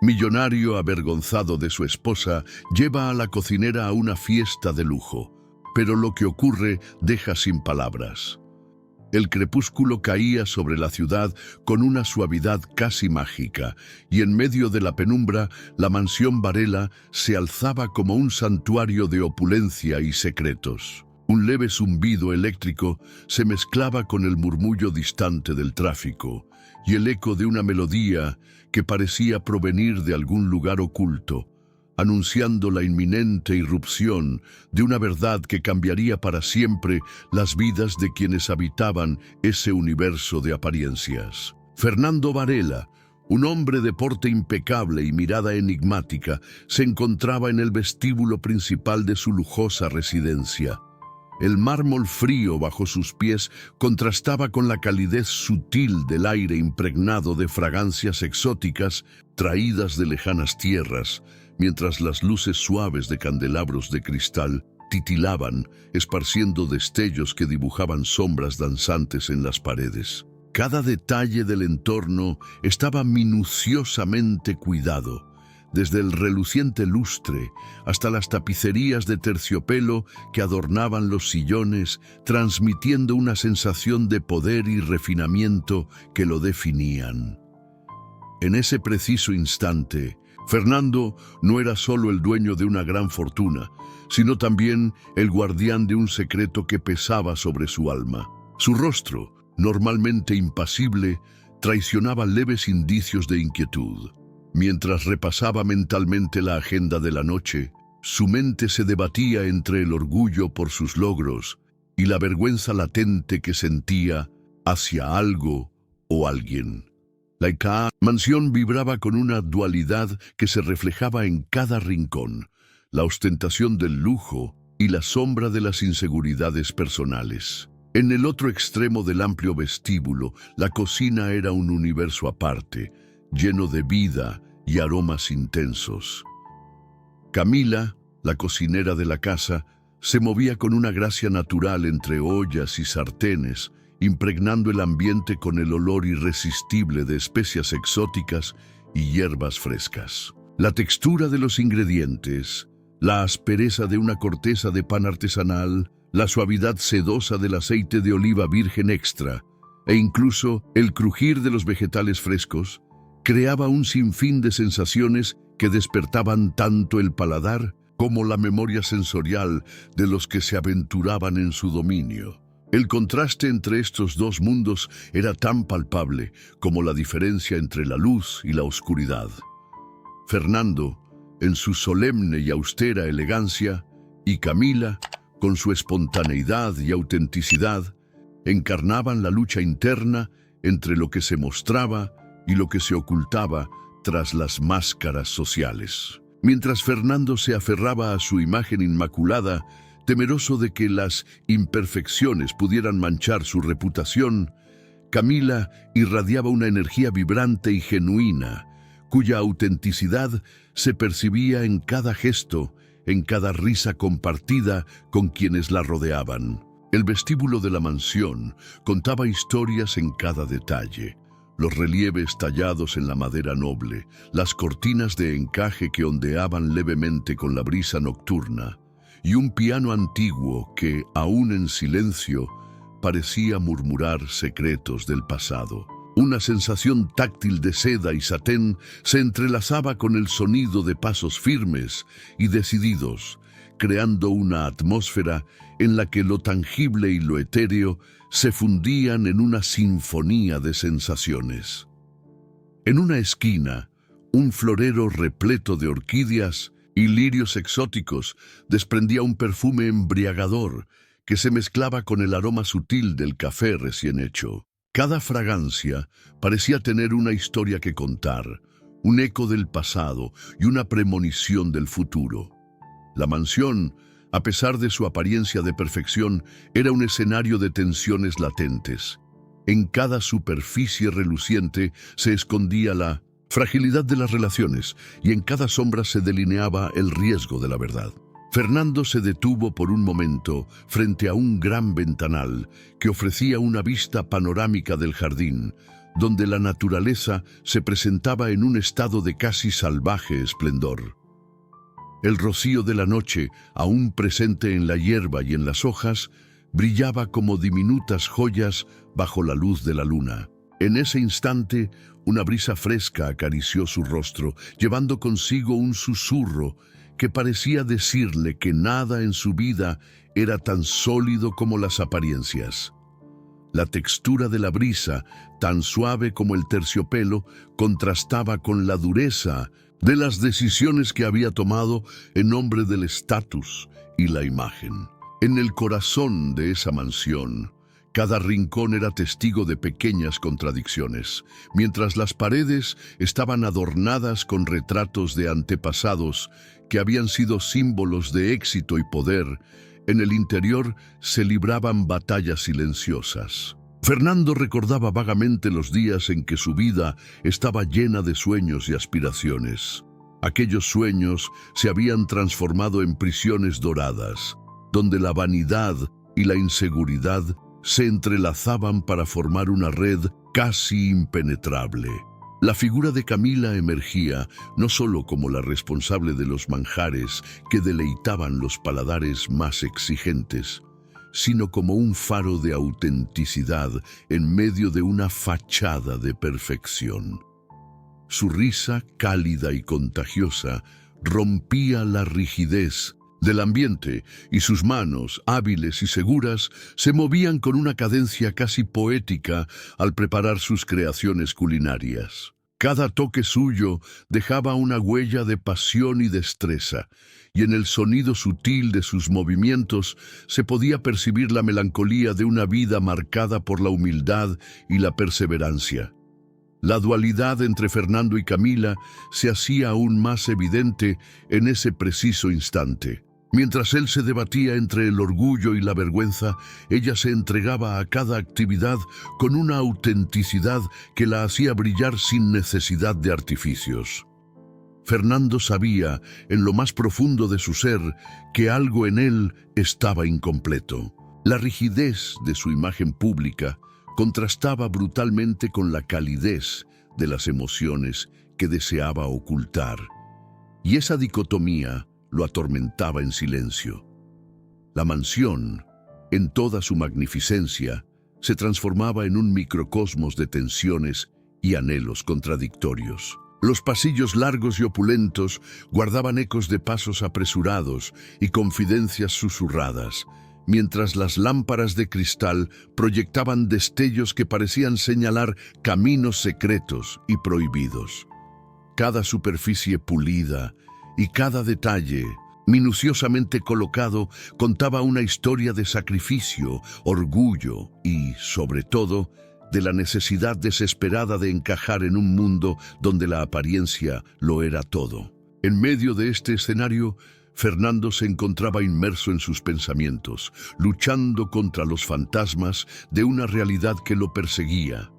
Millonario avergonzado de su esposa, lleva a la cocinera a una fiesta de lujo, pero lo que ocurre deja sin palabras. El crepúsculo caía sobre la ciudad con una suavidad casi mágica, y en medio de la penumbra, la mansión Varela se alzaba como un santuario de opulencia y secretos. Un leve zumbido eléctrico se mezclaba con el murmullo distante del tráfico, y el eco de una melodía que parecía provenir de algún lugar oculto, anunciando la inminente irrupción de una verdad que cambiaría para siempre las vidas de quienes habitaban ese universo de apariencias. Fernando Varela, un hombre de porte impecable y mirada enigmática, se encontraba en el vestíbulo principal de su lujosa residencia. El mármol frío bajo sus pies contrastaba con la calidez sutil del aire impregnado de fragancias exóticas traídas de lejanas tierras, mientras las luces suaves de candelabros de cristal titilaban, esparciendo destellos que dibujaban sombras danzantes en las paredes. Cada detalle del entorno estaba minuciosamente cuidado, desde el reluciente lustre hasta las tapicerías de terciopelo que adornaban los sillones, transmitiendo una sensación de poder y refinamiento que lo definían. En ese preciso instante, Fernando no era solo el dueño de una gran fortuna, sino también el guardián de un secreto que pesaba sobre su alma. Su rostro, normalmente impasible, traicionaba leves indicios de inquietud. Mientras repasaba mentalmente la agenda de la noche, su mente se debatía entre el orgullo por sus logros y la vergüenza latente que sentía hacia algo o alguien. La mansión vibraba con una dualidad que se reflejaba en cada rincón, la ostentación del lujo y la sombra de las inseguridades personales. En el otro extremo del amplio vestíbulo, la cocina era un universo aparte, lleno de vida y aromas intensos. Camila, la cocinera de la casa, se movía con una gracia natural entre ollas y sartenes, impregnando el ambiente con el olor irresistible de especias exóticas y hierbas frescas. La textura de los ingredientes, la aspereza de una corteza de pan artesanal, la suavidad sedosa del aceite de oliva virgen extra, e incluso el crujir de los vegetales frescos, creaba un sinfín de sensaciones que despertaban tanto el paladar como la memoria sensorial de los que se aventuraban en su dominio. El contraste entre estos dos mundos era tan palpable como la diferencia entre la luz y la oscuridad. Fernando, en su solemne y austera elegancia, y Camila, con su espontaneidad y autenticidad, encarnaban la lucha interna entre lo que se mostraba y lo que se ocultaba tras las máscaras sociales. Mientras Fernando se aferraba a su imagen inmaculada, temeroso de que las imperfecciones pudieran manchar su reputación, Camila irradiaba una energía vibrante y genuina, cuya autenticidad se percibía en cada gesto, en cada risa compartida con quienes la rodeaban. El vestíbulo de la mansión contaba historias en cada detalle. Los relieves tallados en la madera noble, las cortinas de encaje que ondeaban levemente con la brisa nocturna, y un piano antiguo que, aún en silencio, parecía murmurar secretos del pasado. Una sensación táctil de seda y satén se entrelazaba con el sonido de pasos firmes y decididos, creando una atmósfera en la que lo tangible y lo etéreo se fundían en una sinfonía de sensaciones. En una esquina, un florero repleto de orquídeas y lirios exóticos desprendía un perfume embriagador que se mezclaba con el aroma sutil del café recién hecho. Cada fragancia parecía tener una historia que contar, un eco del pasado y una premonición del futuro. La mansión, a pesar de su apariencia de perfección, era un escenario de tensiones latentes. En cada superficie reluciente se escondía la fragilidad de las relaciones y en cada sombra se delineaba el riesgo de la verdad. Fernando se detuvo por un momento frente a un gran ventanal que ofrecía una vista panorámica del jardín, donde la naturaleza se presentaba en un estado de casi salvaje esplendor. El rocío de la noche, aún presente en la hierba y en las hojas, brillaba como diminutas joyas bajo la luz de la luna. En ese instante, una brisa fresca acarició su rostro, llevando consigo un susurro que parecía decirle que nada en su vida era tan sólido como las apariencias. La textura de la brisa, tan suave como el terciopelo, contrastaba con la dureza de las decisiones que había tomado en nombre del estatus y la imagen. En el corazón de esa mansión, cada rincón era testigo de pequeñas contradicciones. Mientras las paredes estaban adornadas con retratos de antepasados que habían sido símbolos de éxito y poder, en el interior se libraban batallas silenciosas. Fernando recordaba vagamente los días en que su vida estaba llena de sueños y aspiraciones. Aquellos sueños se habían transformado en prisiones doradas, donde la vanidad y la inseguridad se entrelazaban para formar una red casi impenetrable. La figura de Camila emergía no solo como la responsable de los manjares que deleitaban los paladares más exigentes, sino como un faro de autenticidad en medio de una fachada de perfección. Su risa, cálida y contagiosa, rompía la rigidez del ambiente, y sus manos, hábiles y seguras, se movían con una cadencia casi poética al preparar sus creaciones culinarias. Cada toque suyo dejaba una huella de pasión y destreza, y en el sonido sutil de sus movimientos se podía percibir la melancolía de una vida marcada por la humildad y la perseverancia. La dualidad entre Fernando y Camila se hacía aún más evidente en ese preciso instante. Mientras él se debatía entre el orgullo y la vergüenza, ella se entregaba a cada actividad con una autenticidad que la hacía brillar sin necesidad de artificios. Fernando sabía, en lo más profundo de su ser, que algo en él estaba incompleto. La rigidez de su imagen pública contrastaba brutalmente con la calidez de las emociones que deseaba ocultar. Y esa dicotomía lo atormentaba en silencio. La mansión, en toda su magnificencia, se transformaba en un microcosmos de tensiones y anhelos contradictorios. Los pasillos largos y opulentos guardaban ecos de pasos apresurados y confidencias susurradas, mientras las lámparas de cristal proyectaban destellos que parecían señalar caminos secretos y prohibidos. Cada superficie pulida y cada detalle, minuciosamente colocado, contaba una historia de sacrificio, orgullo y, sobre todo, de la necesidad desesperada de encajar en un mundo donde la apariencia lo era todo. En medio de este escenario, Fernando se encontraba inmerso en sus pensamientos, luchando contra los fantasmas de una realidad que lo perseguía.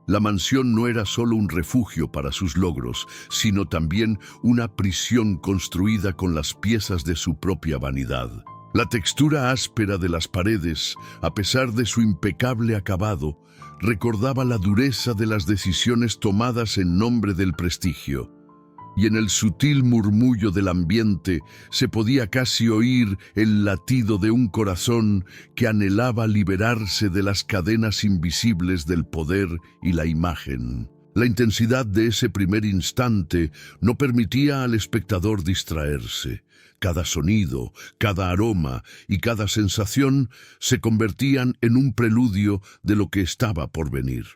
La mansión no era solo un refugio para sus logros, sino también una prisión construida con las piezas de su propia vanidad. La textura áspera de las paredes, a pesar de su impecable acabado, recordaba la dureza de las decisiones tomadas en nombre del prestigio. Y en el sutil murmullo del ambiente se podía casi oír el latido de un corazón que anhelaba liberarse de las cadenas invisibles del poder y la imagen. La intensidad de ese primer instante no permitía al espectador distraerse. Cada sonido, cada aroma y cada sensación se convertían en un preludio de lo que estaba por venir.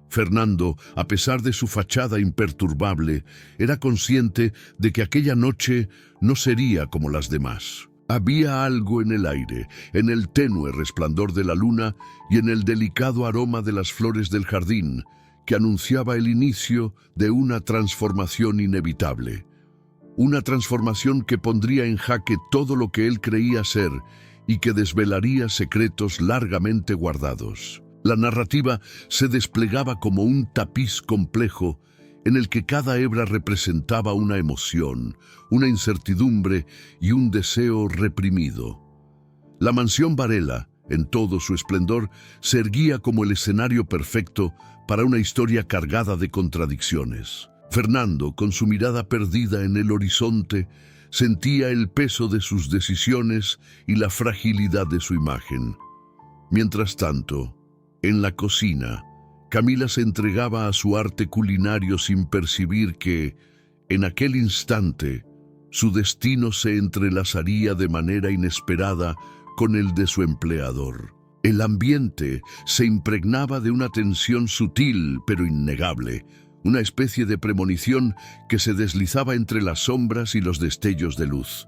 Fernando, a pesar de su fachada imperturbable, era consciente de que aquella noche no sería como las demás. Había algo en el aire, en el tenue resplandor de la luna y en el delicado aroma de las flores del jardín, que anunciaba el inicio de una transformación inevitable. Una transformación que pondría en jaque todo lo que él creía ser y que desvelaría secretos largamente guardados. La narrativa se desplegaba como un tapiz complejo en el que cada hebra representaba una emoción, una incertidumbre y un deseo reprimido. La mansión Varela, en todo su esplendor, se erguía como el escenario perfecto para una historia cargada de contradicciones. Fernando, con su mirada perdida en el horizonte, sentía el peso de sus decisiones y la fragilidad de su imagen. Mientras tanto, en la cocina, Camila se entregaba a su arte culinario sin percibir que, en aquel instante, su destino se entrelazaría de manera inesperada con el de su empleador. El ambiente se impregnaba de una tensión sutil pero innegable, una especie de premonición que se deslizaba entre las sombras y los destellos de luz.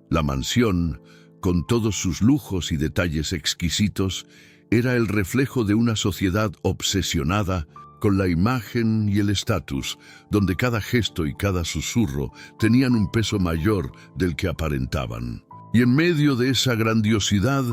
La mansión, con todos sus lujos y detalles exquisitos, era el reflejo de una sociedad obsesionada con la imagen y el estatus, donde cada gesto y cada susurro tenían un peso mayor del que aparentaban. Y en medio de esa grandiosidad,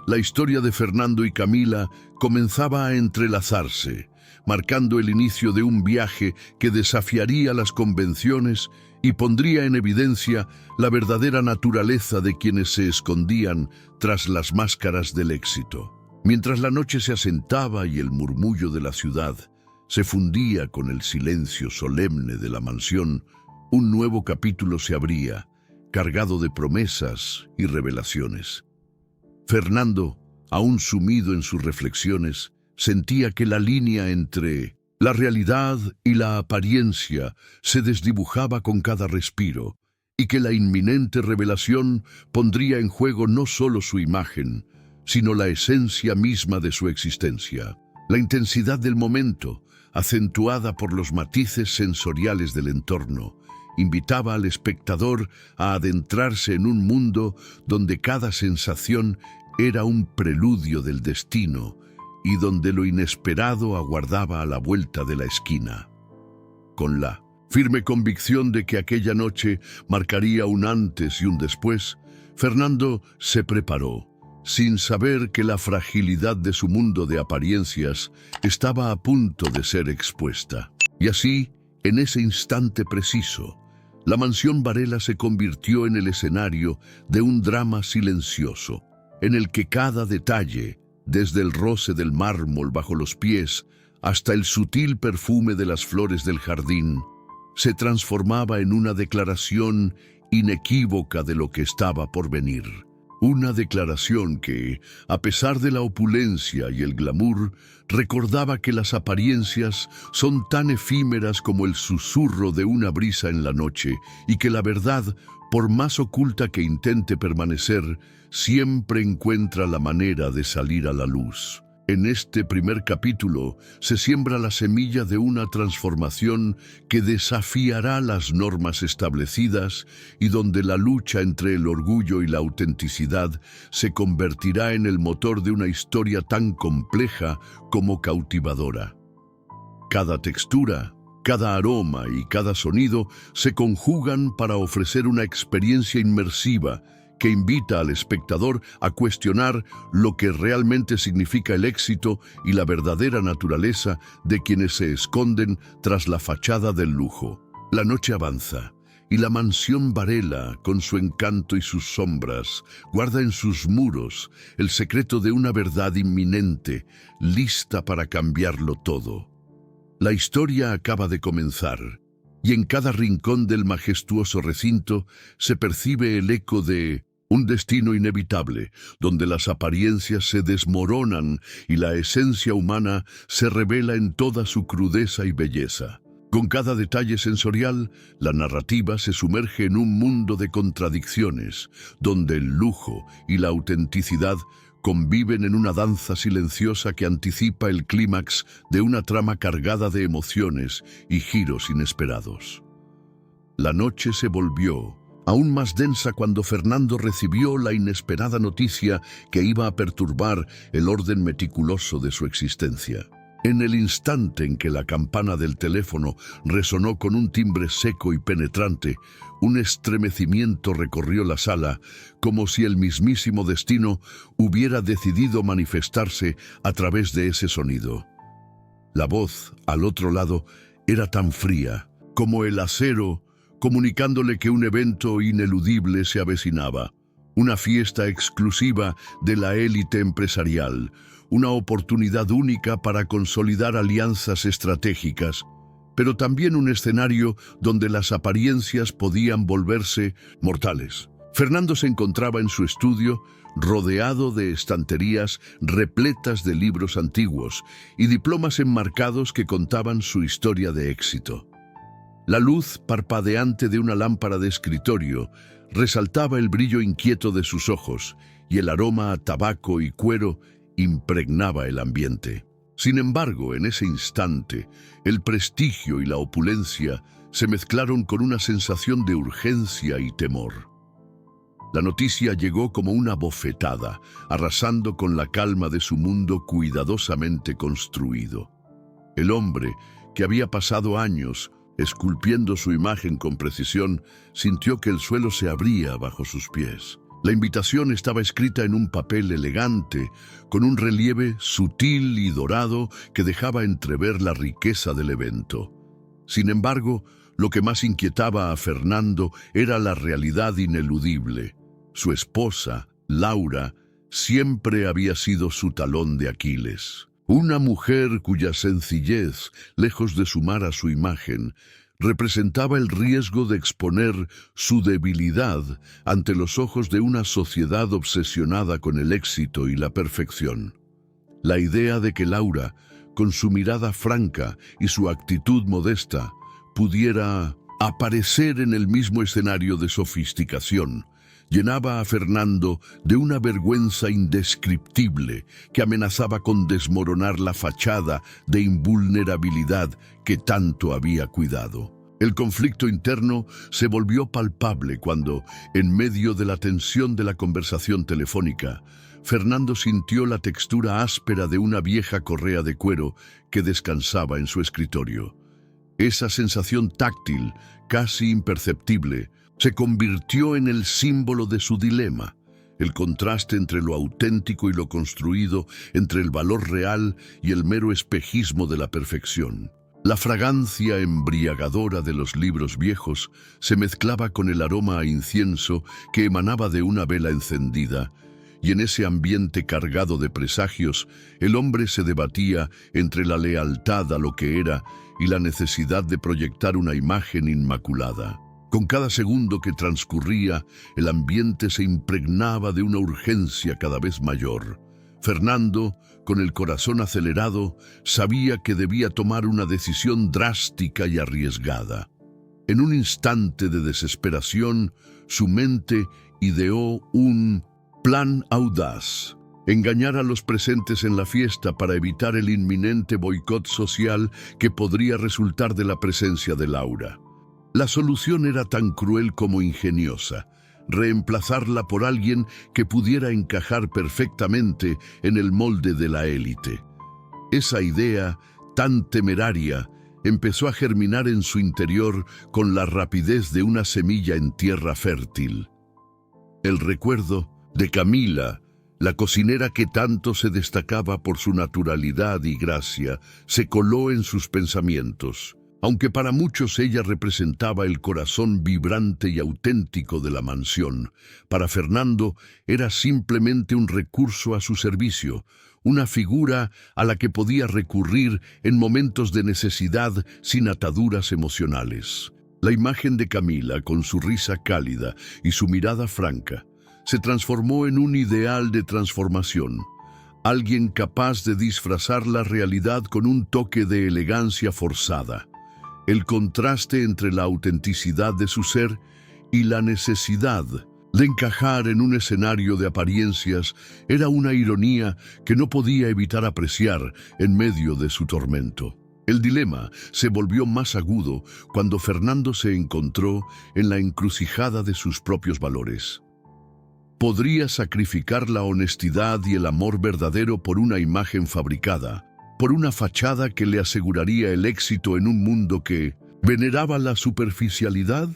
la historia de Fernando y Camila comenzaba a entrelazarse, marcando el inicio de un viaje que desafiaría las convenciones y pondría en evidencia la verdadera naturaleza de quienes se escondían tras las máscaras del éxito. Mientras la noche se asentaba y el murmullo de la ciudad se fundía con el silencio solemne de la mansión, un nuevo capítulo se abría, cargado de promesas y revelaciones. Fernando, aún sumido en sus reflexiones, sentía que la línea entre la realidad y la apariencia se desdibujaba con cada respiro, y que la inminente revelación pondría en juego no solo su imagen, sino la esencia misma de su existencia. La intensidad del momento, acentuada por los matices sensoriales del entorno, invitaba al espectador a adentrarse en un mundo donde cada sensación era un preludio del destino y donde lo inesperado aguardaba a la vuelta de la esquina. Con la firme convicción de que aquella noche marcaría un antes y un después, Fernando se preparó, sin saber que la fragilidad de su mundo de apariencias estaba a punto de ser expuesta. Y así, en ese instante preciso, la mansión Varela se convirtió en el escenario de un drama silencioso, en el que cada detalle, desde el roce del mármol bajo los pies hasta el sutil perfume de las flores del jardín, se transformaba en una declaración inequívoca de lo que estaba por venir. Una declaración que, a pesar de la opulencia y el glamour, recordaba que las apariencias son tan efímeras como el susurro de una brisa en la noche y que la verdad, por más oculta que intente permanecer, siempre encuentra la manera de salir a la luz. En este primer capítulo se siembra la semilla de una transformación que desafiará las normas establecidas y donde la lucha entre el orgullo y la autenticidad se convertirá en el motor de una historia tan compleja como cautivadora. Cada textura, cada aroma y cada sonido se conjugan para ofrecer una experiencia inmersiva que invita al espectador a cuestionar lo que realmente significa el éxito y la verdadera naturaleza de quienes se esconden tras la fachada del lujo. La noche avanza y la mansión Varela, con su encanto y sus sombras, guarda en sus muros el secreto de una verdad inminente, lista para cambiarlo todo. La historia acaba de comenzar, y en cada rincón del majestuoso recinto se percibe el eco de un destino inevitable, donde las apariencias se desmoronan y la esencia humana se revela en toda su crudeza y belleza. Con cada detalle sensorial, la narrativa se sumerge en un mundo de contradicciones, donde el lujo y la autenticidad conviven en una danza silenciosa que anticipa el clímax de una trama cargada de emociones y giros inesperados. La noche se volvió aún más densa cuando Fernando recibió la inesperada noticia que iba a perturbar el orden meticuloso de su existencia. En el instante en que la campana del teléfono resonó con un timbre seco y penetrante, un estremecimiento recorrió la sala, como si el mismísimo destino hubiera decidido manifestarse a través de ese sonido. La voz, al otro lado, era tan fría como el acero, comunicándole que un evento ineludible se avecinaba, una fiesta exclusiva de la élite empresarial, una oportunidad única para consolidar alianzas estratégicas, pero también un escenario donde las apariencias podían volverse mortales. Fernando se encontraba en su estudio, rodeado de estanterías repletas de libros antiguos y diplomas enmarcados que contaban su historia de éxito. La luz parpadeante de una lámpara de escritorio resaltaba el brillo inquieto de sus ojos y el aroma a tabaco y cuero impregnaba el ambiente. Sin embargo, en ese instante, el prestigio y la opulencia se mezclaron con una sensación de urgencia y temor. La noticia llegó como una bofetada, arrasando con la calma de su mundo cuidadosamente construido. El hombre, que había pasado años esculpiendo su imagen con precisión, sintió que el suelo se abría bajo sus pies. La invitación estaba escrita en un papel elegante, con un relieve sutil y dorado que dejaba entrever la riqueza del evento. Sin embargo, lo que más inquietaba a Fernando era la realidad ineludible. Su esposa, Laura, siempre había sido su talón de Aquiles. Una mujer cuya sencillez, lejos de sumar a su imagen, representaba el riesgo de exponer su debilidad ante los ojos de una sociedad obsesionada con el éxito y la perfección. La idea de que Laura, con su mirada franca y su actitud modesta, pudiera aparecer en el mismo escenario de sofisticación, llenaba a Fernando de una vergüenza indescriptible que amenazaba con desmoronar la fachada de invulnerabilidad que tanto había cuidado. El conflicto interno se volvió palpable cuando, en medio de la tensión de la conversación telefónica, Fernando sintió la textura áspera de una vieja correa de cuero que descansaba en su escritorio. Esa sensación táctil, casi imperceptible, se convirtió en el símbolo de su dilema, el contraste entre lo auténtico y lo construido, entre el valor real y el mero espejismo de la perfección. La fragancia embriagadora de los libros viejos se mezclaba con el aroma a incienso que emanaba de una vela encendida, y en ese ambiente cargado de presagios, el hombre se debatía entre la lealtad a lo que era y la necesidad de proyectar una imagen inmaculada. Con cada segundo que transcurría, el ambiente se impregnaba de una urgencia cada vez mayor. Fernando, con el corazón acelerado, sabía que debía tomar una decisión drástica y arriesgada. En un instante de desesperación, su mente ideó un plan audaz: engañar a los presentes en la fiesta para evitar el inminente boicot social que podría resultar de la presencia de Laura. La solución era tan cruel como ingeniosa: reemplazarla por alguien que pudiera encajar perfectamente en el molde de la élite. Esa idea, tan temeraria, empezó a germinar en su interior con la rapidez de una semilla en tierra fértil. El recuerdo de Camila, la cocinera que tanto se destacaba por su naturalidad y gracia, se coló en sus pensamientos. Aunque para muchos ella representaba el corazón vibrante y auténtico de la mansión, para Fernando era simplemente un recurso a su servicio, una figura a la que podía recurrir en momentos de necesidad sin ataduras emocionales. La imagen de Camila, con su risa cálida y su mirada franca, se transformó en un ideal de transformación, alguien capaz de disfrazar la realidad con un toque de elegancia forzada. El contraste entre la autenticidad de su ser y la necesidad de encajar en un escenario de apariencias era una ironía que no podía evitar apreciar en medio de su tormento. El dilema se volvió más agudo cuando Fernando se encontró en la encrucijada de sus propios valores. Podría sacrificar la honestidad y el amor verdadero por una imagen fabricada, por una fachada que le aseguraría el éxito en un mundo que veneraba la superficialidad.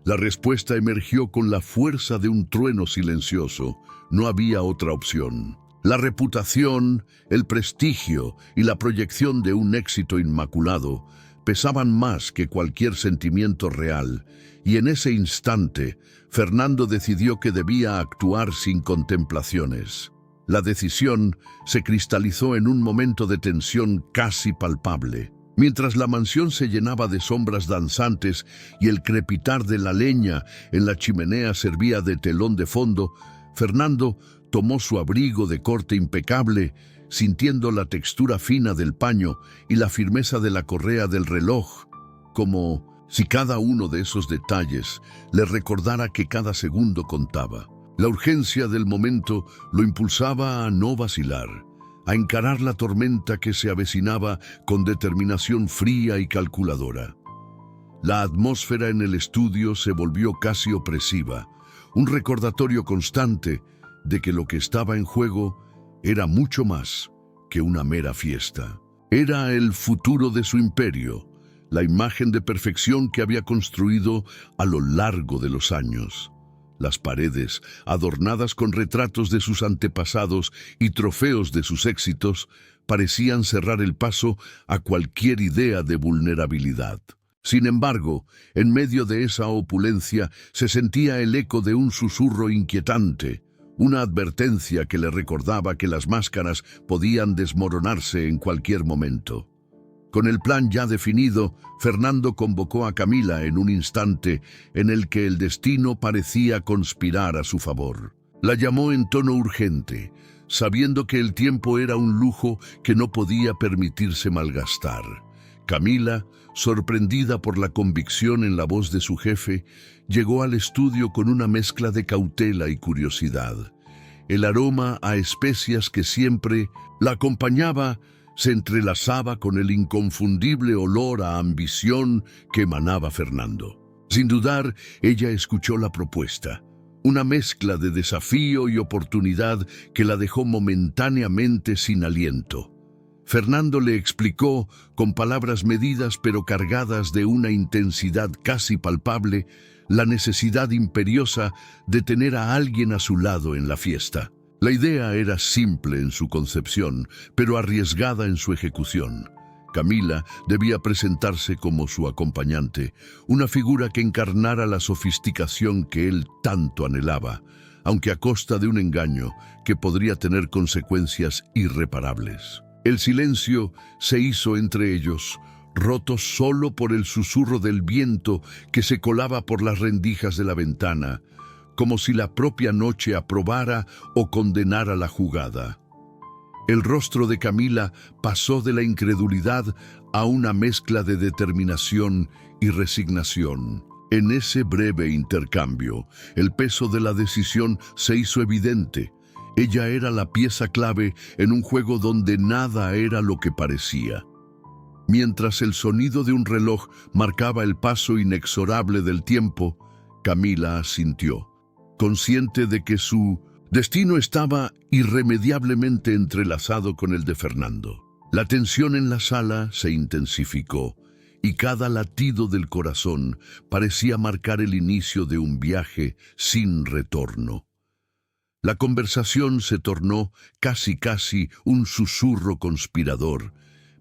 La respuesta emergió con la fuerza de un trueno silencioso. No había otra opción. La reputación, el prestigio y la proyección de un éxito inmaculado pesaban más que cualquier sentimiento real, y en ese instante Fernando decidió que debía actuar sin contemplaciones. La decisión se cristalizó en un momento de tensión casi palpable. Mientras la mansión se llenaba de sombras danzantes y el crepitar de la leña en la chimenea servía de telón de fondo, Fernando tomó su abrigo de corte impecable, sintiendo la textura fina del paño y la firmeza de la correa del reloj, como si cada uno de esos detalles le recordara que cada segundo contaba. La urgencia del momento lo impulsaba a no vacilar, a encarar la tormenta que se avecinaba con determinación fría y calculadora. La atmósfera en el estudio se volvió casi opresiva, un recordatorio constante de que lo que estaba en juego era mucho más que una mera fiesta. Era el futuro de su imperio, la imagen de perfección que había construido a lo largo de los años. Las paredes, adornadas con retratos de sus antepasados y trofeos de sus éxitos, parecían cerrar el paso a cualquier idea de vulnerabilidad. Sin embargo, en medio de esa opulencia se sentía el eco de un susurro inquietante, una advertencia que le recordaba que las máscaras podían desmoronarse en cualquier momento. Con el plan ya definido, Fernando convocó a Camila en un instante en el que el destino parecía conspirar a su favor. La llamó en tono urgente, sabiendo que el tiempo era un lujo que no podía permitirse malgastar. Camila, sorprendida por la convicción en la voz de su jefe, llegó al estudio con una mezcla de cautela y curiosidad. El aroma a especias que siempre la acompañaba se entrelazaba con el inconfundible olor a ambición que emanaba Fernando. Sin dudar, ella escuchó la propuesta, una mezcla de desafío y oportunidad que la dejó momentáneamente sin aliento. Fernando le explicó, con palabras medidas pero cargadas de una intensidad casi palpable, la necesidad imperiosa de tener a alguien a su lado en la fiesta. La idea era simple en su concepción, pero arriesgada en su ejecución. Camila debía presentarse como su acompañante, una figura que encarnara la sofisticación que él tanto anhelaba, aunque a costa de un engaño que podría tener consecuencias irreparables. El silencio se hizo entre ellos, roto solo por el susurro del viento que se colaba por las rendijas de la ventana, como si la propia noche aprobara o condenara la jugada. El rostro de Camila pasó de la incredulidad a una mezcla de determinación y resignación. En ese breve intercambio, el peso de la decisión se hizo evidente. Ella era la pieza clave en un juego donde nada era lo que parecía. Mientras el sonido de un reloj marcaba el paso inexorable del tiempo, Camila asintió, consciente de que su destino estaba irremediablemente entrelazado con el de Fernando. La tensión en la sala se intensificó y cada latido del corazón parecía marcar el inicio de un viaje sin retorno. La conversación se tornó casi un susurro conspirador,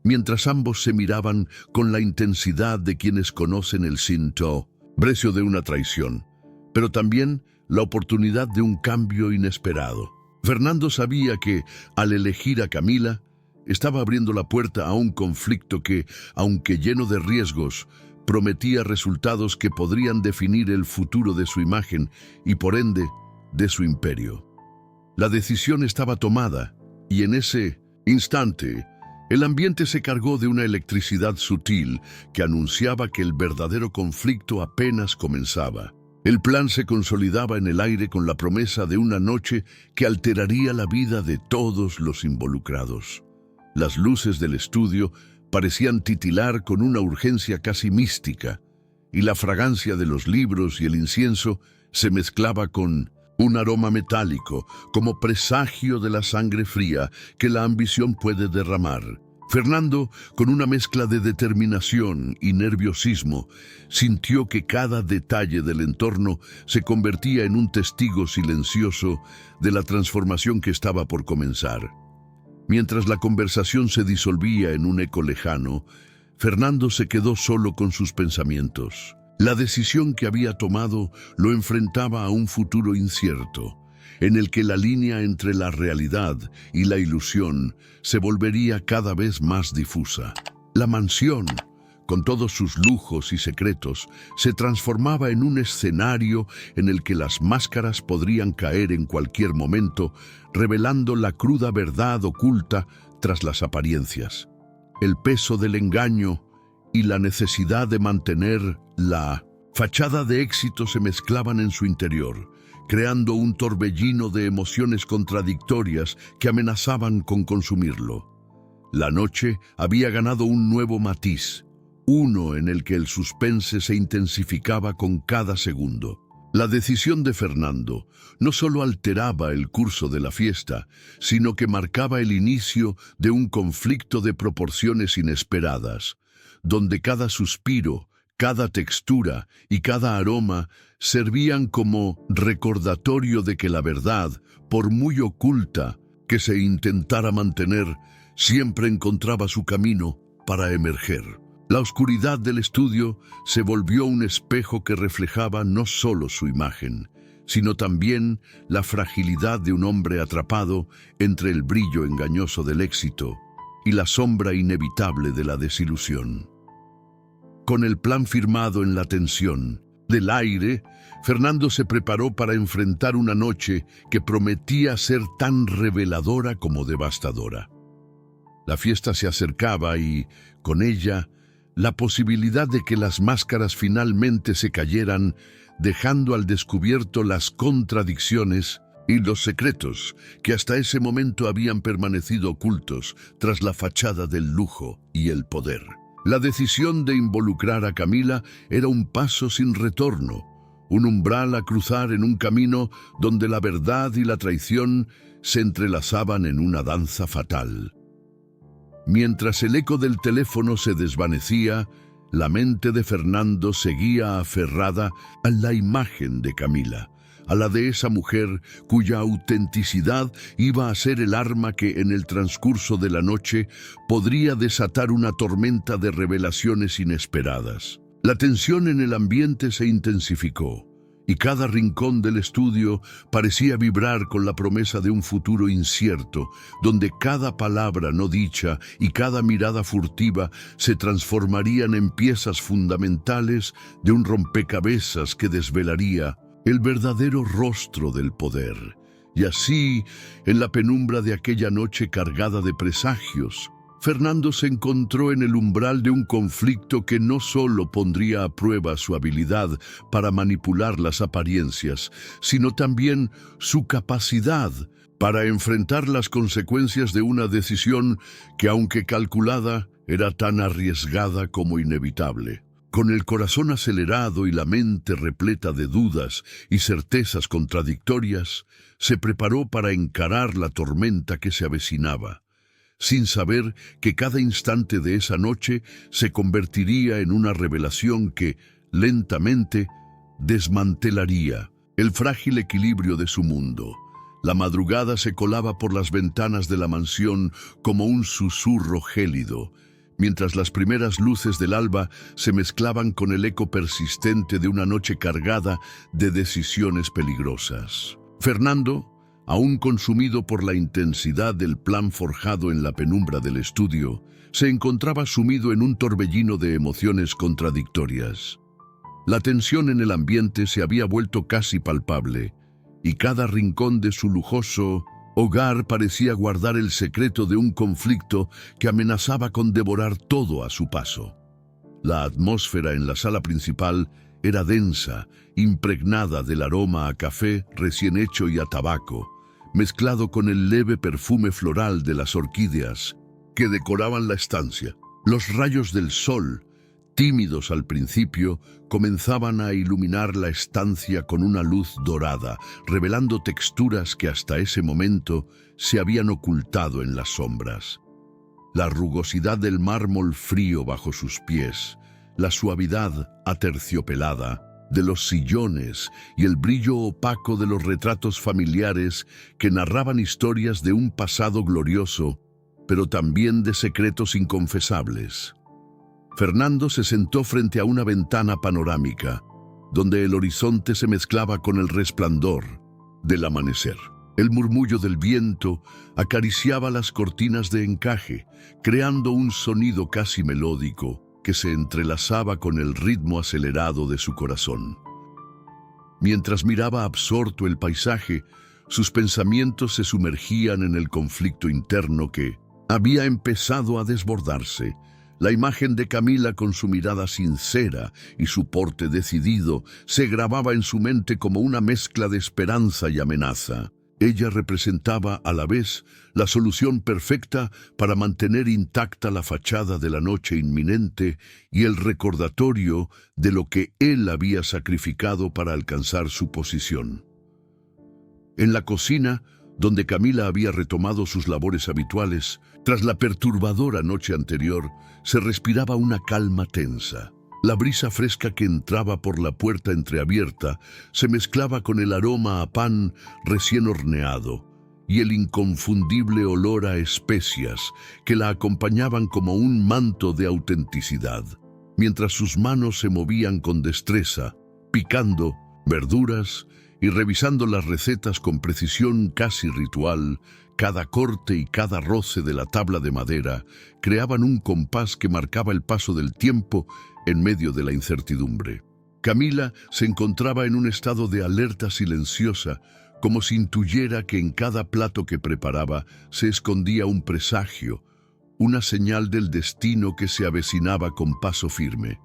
mientras ambos se miraban con la intensidad de quienes conocen el Shinto, precio de una traición, pero también la oportunidad de un cambio inesperado. Fernando sabía que, al elegir a Camila, estaba abriendo la puerta a un conflicto que, aunque lleno de riesgos, prometía resultados que podrían definir el futuro de su imagen y, por ende, de su imperio. La decisión estaba tomada, y en ese instante, el ambiente se cargó de una electricidad sutil que anunciaba que el verdadero conflicto apenas comenzaba. El plan se consolidaba en el aire con la promesa de una noche que alteraría la vida de todos los involucrados. Las luces del estudio parecían titilar con una urgencia casi mística, y la fragancia de los libros y el incienso se mezclaba con un aroma metálico, como presagio de la sangre fría que la ambición puede derramar. Fernando, con una mezcla de determinación y nerviosismo, sintió que cada detalle del entorno se convertía en un testigo silencioso de la transformación que estaba por comenzar. Mientras la conversación se disolvía en un eco lejano, Fernando se quedó solo con sus pensamientos. La decisión que había tomado lo enfrentaba a un futuro incierto, en el que la línea entre la realidad y la ilusión se volvería cada vez más difusa. La mansión, con todos sus lujos y secretos, se transformaba en un escenario en el que las máscaras podrían caer en cualquier momento, revelando la cruda verdad oculta tras las apariencias. El peso del engaño y la necesidad de mantener la fachada de éxito se mezclaban en su interior, creando un torbellino de emociones contradictorias que amenazaban con consumirlo. La noche había ganado un nuevo matiz, uno en el que el suspense se intensificaba con cada segundo. La decisión de Fernando no solo alteraba el curso de la fiesta, sino que marcaba el inicio de un conflicto de proporciones inesperadas, donde cada suspiro, cada textura y cada aroma servían como recordatorio de que la verdad, por muy oculta que se intentara mantener, siempre encontraba su camino para emerger. La oscuridad del estudio se volvió un espejo que reflejaba no solo su imagen, sino también la fragilidad de un hombre atrapado entre el brillo engañoso del éxito y la sombra inevitable de la desilusión. Con el plan firmado en la tensión del aire, Fernando se preparó para enfrentar una noche que prometía ser tan reveladora como devastadora. La fiesta se acercaba y, con ella, la posibilidad de que las máscaras finalmente se cayeran, dejando al descubierto las contradicciones y los secretos que hasta ese momento habían permanecido ocultos tras la fachada del lujo y el poder. La decisión de involucrar a Camila era un paso sin retorno, un umbral a cruzar en un camino donde la verdad y la traición se entrelazaban en una danza fatal. Mientras el eco del teléfono se desvanecía, la mente de Fernando seguía aferrada a la imagen de Camila, a la de esa mujer cuya autenticidad iba a ser el arma que en el transcurso de la noche podría desatar una tormenta de revelaciones inesperadas. La tensión en el ambiente se intensificó, y cada rincón del estudio parecía vibrar con la promesa de un futuro incierto, donde cada palabra no dicha y cada mirada furtiva se transformarían en piezas fundamentales de un rompecabezas que desvelaría el verdadero rostro del poder. Y así, en la penumbra de aquella noche cargada de presagios, Fernando se encontró en el umbral de un conflicto que no solo pondría a prueba su habilidad para manipular las apariencias, sino también su capacidad para enfrentar las consecuencias de una decisión que, aunque calculada, era tan arriesgada como inevitable. Con el corazón acelerado y la mente repleta de dudas y certezas contradictorias, se preparó para encarar la tormenta que se avecinaba, sin saber que cada instante de esa noche se convertiría en una revelación que, lentamente, desmantelaría el frágil equilibrio de su mundo. La madrugada se colaba por las ventanas de la mansión como un susurro gélido, mientras las primeras luces del alba se mezclaban con el eco persistente de una noche cargada de decisiones peligrosas. Fernando, aún consumido por la intensidad del plan forjado en la penumbra del estudio, se encontraba sumido en un torbellino de emociones contradictorias. La tensión en el ambiente se había vuelto casi palpable, y cada rincón de su lujoso hogar parecía guardar el secreto de un conflicto que amenazaba con devorar todo a su paso. La atmósfera en la sala principal era densa, impregnada del aroma a café recién hecho y a tabaco, mezclado con el leve perfume floral de las orquídeas que decoraban la estancia. Los rayos del sol, tímidos al principio, comenzaban a iluminar la estancia con una luz dorada, revelando texturas que hasta ese momento se habían ocultado en las sombras. La rugosidad del mármol frío bajo sus pies, la suavidad aterciopelada de los sillones y el brillo opaco de los retratos familiares que narraban historias de un pasado glorioso, pero también de secretos inconfesables. Fernando se sentó frente a una ventana panorámica, donde el horizonte se mezclaba con el resplandor del amanecer. El murmullo del viento acariciaba las cortinas de encaje, creando un sonido casi melódico que se entrelazaba con el ritmo acelerado de su corazón. Mientras miraba absorto el paisaje, sus pensamientos se sumergían en el conflicto interno que había empezado a desbordarse. La imagen de Camila con su mirada sincera y su porte decidido se grababa en su mente como una mezcla de esperanza y amenaza. Ella representaba a la vez la solución perfecta para mantener intacta la fachada de la noche inminente y el recordatorio de lo que él había sacrificado para alcanzar su posición. En la cocina, donde Camila había retomado sus labores habituales, tras la perturbadora noche anterior, se respiraba una calma tensa. La brisa fresca que entraba por la puerta entreabierta se mezclaba con el aroma a pan recién horneado y el inconfundible olor a especias que la acompañaban como un manto de autenticidad, mientras sus manos se movían con destreza, picando verduras y revisando las recetas con precisión casi ritual. Cada corte y cada roce de la tabla de madera creaban un compás que marcaba el paso del tiempo en medio de la incertidumbre. Camila se encontraba en un estado de alerta silenciosa, como si intuyera que en cada plato que preparaba se escondía un presagio, una señal del destino que se avecinaba con paso firme.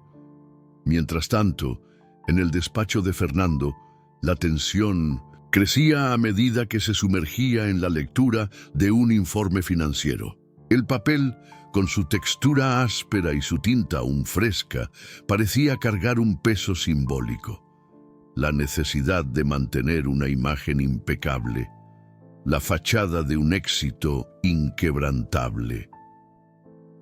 Mientras tanto, en el despacho de Fernando, la tensión crecía a medida que se sumergía en la lectura de un informe financiero. El papel, con su textura áspera y su tinta aún fresca, parecía cargar un peso simbólico. La necesidad de mantener una imagen impecable, la fachada de un éxito inquebrantable.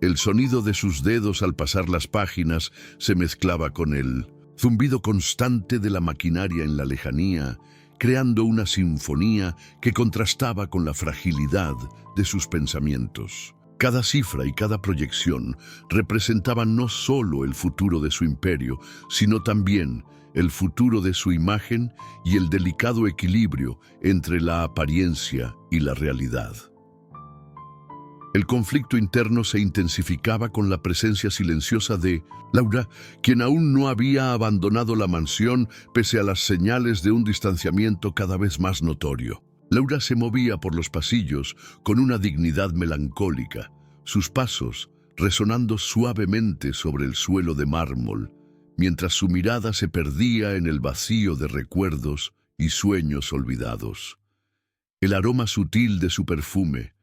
El sonido de sus dedos al pasar las páginas se mezclaba con el zumbido constante de la maquinaria en la lejanía, creando una sinfonía que contrastaba con la fragilidad de sus pensamientos. Cada cifra y cada proyección representaban no solo el futuro de su imperio, sino también el futuro de su imagen y el delicado equilibrio entre la apariencia y la realidad. El conflicto interno se intensificaba con la presencia silenciosa de Laura, quien aún no había abandonado la mansión pese a las señales de un distanciamiento cada vez más notorio. Laura se movía por los pasillos con una dignidad melancólica, sus pasos resonando suavemente sobre el suelo de mármol, mientras su mirada se perdía en el vacío de recuerdos y sueños olvidados. El aroma sutil de su perfume,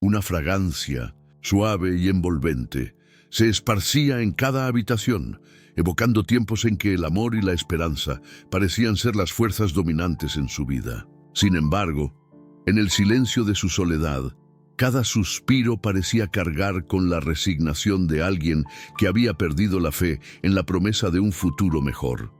una fragancia suave y envolvente, se esparcía en cada habitación, evocando tiempos en que el amor y la esperanza parecían ser las fuerzas dominantes en su vida. Sin embargo, en el silencio de su soledad, cada suspiro parecía cargar con la resignación de alguien que había perdido la fe en la promesa de un futuro mejor.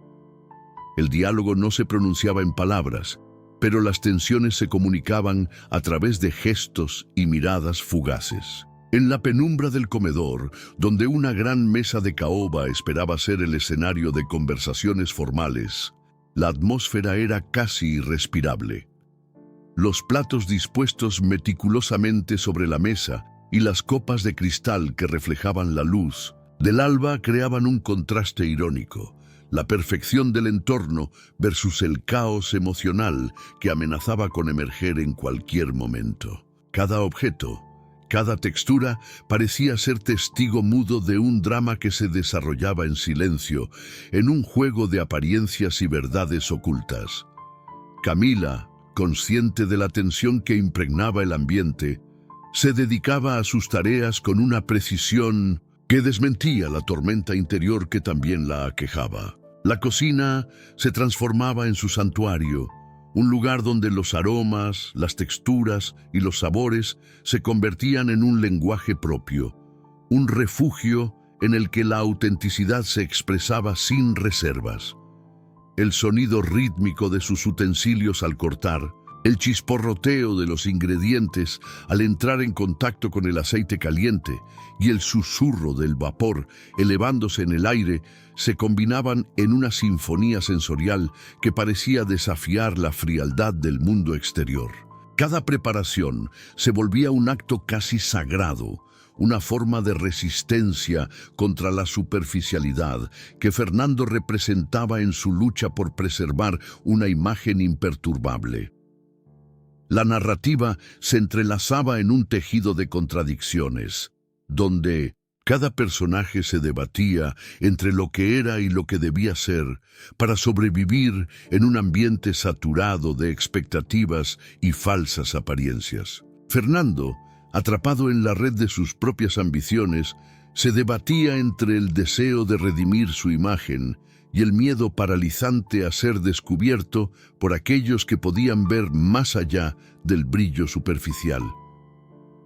El diálogo no se pronunciaba en palabras, pero las tensiones se comunicaban a través de gestos y miradas fugaces. En la penumbra del comedor, donde una gran mesa de caoba esperaba ser el escenario de conversaciones formales, la atmósfera era casi irrespirable. Los platos dispuestos meticulosamente sobre la mesa y las copas de cristal que reflejaban la luz del alba creaban un contraste irónico. La perfección del entorno versus el caos emocional que amenazaba con emerger en cualquier momento. Cada objeto, cada textura parecía ser testigo mudo de un drama que se desarrollaba en silencio, en un juego de apariencias y verdades ocultas. Camila, consciente de la tensión que impregnaba el ambiente, se dedicaba a sus tareas con una precisión que desmentía la tormenta interior que también la aquejaba. La cocina se transformaba en su santuario, un lugar donde los aromas, las texturas y los sabores se convertían en un lenguaje propio, un refugio en el que la autenticidad se expresaba sin reservas. El sonido rítmico de sus utensilios al cortar El chisporroteo de los ingredientes al entrar en contacto con el aceite caliente y el susurro del vapor elevándose en el aire se combinaban en una sinfonía sensorial que parecía desafiar la frialdad del mundo exterior. Cada preparación se volvía un acto casi sagrado, una forma de resistencia contra la superficialidad que Fernando representaba en su lucha por preservar una imagen imperturbable. La narrativa se entrelazaba en un tejido de contradicciones, donde cada personaje se debatía entre lo que era y lo que debía ser para sobrevivir en un ambiente saturado de expectativas y falsas apariencias. Fernando, atrapado en la red de sus propias ambiciones, se debatía entre el deseo de redimir su imagen y el miedo paralizante a ser descubierto por aquellos que podían ver más allá del brillo superficial.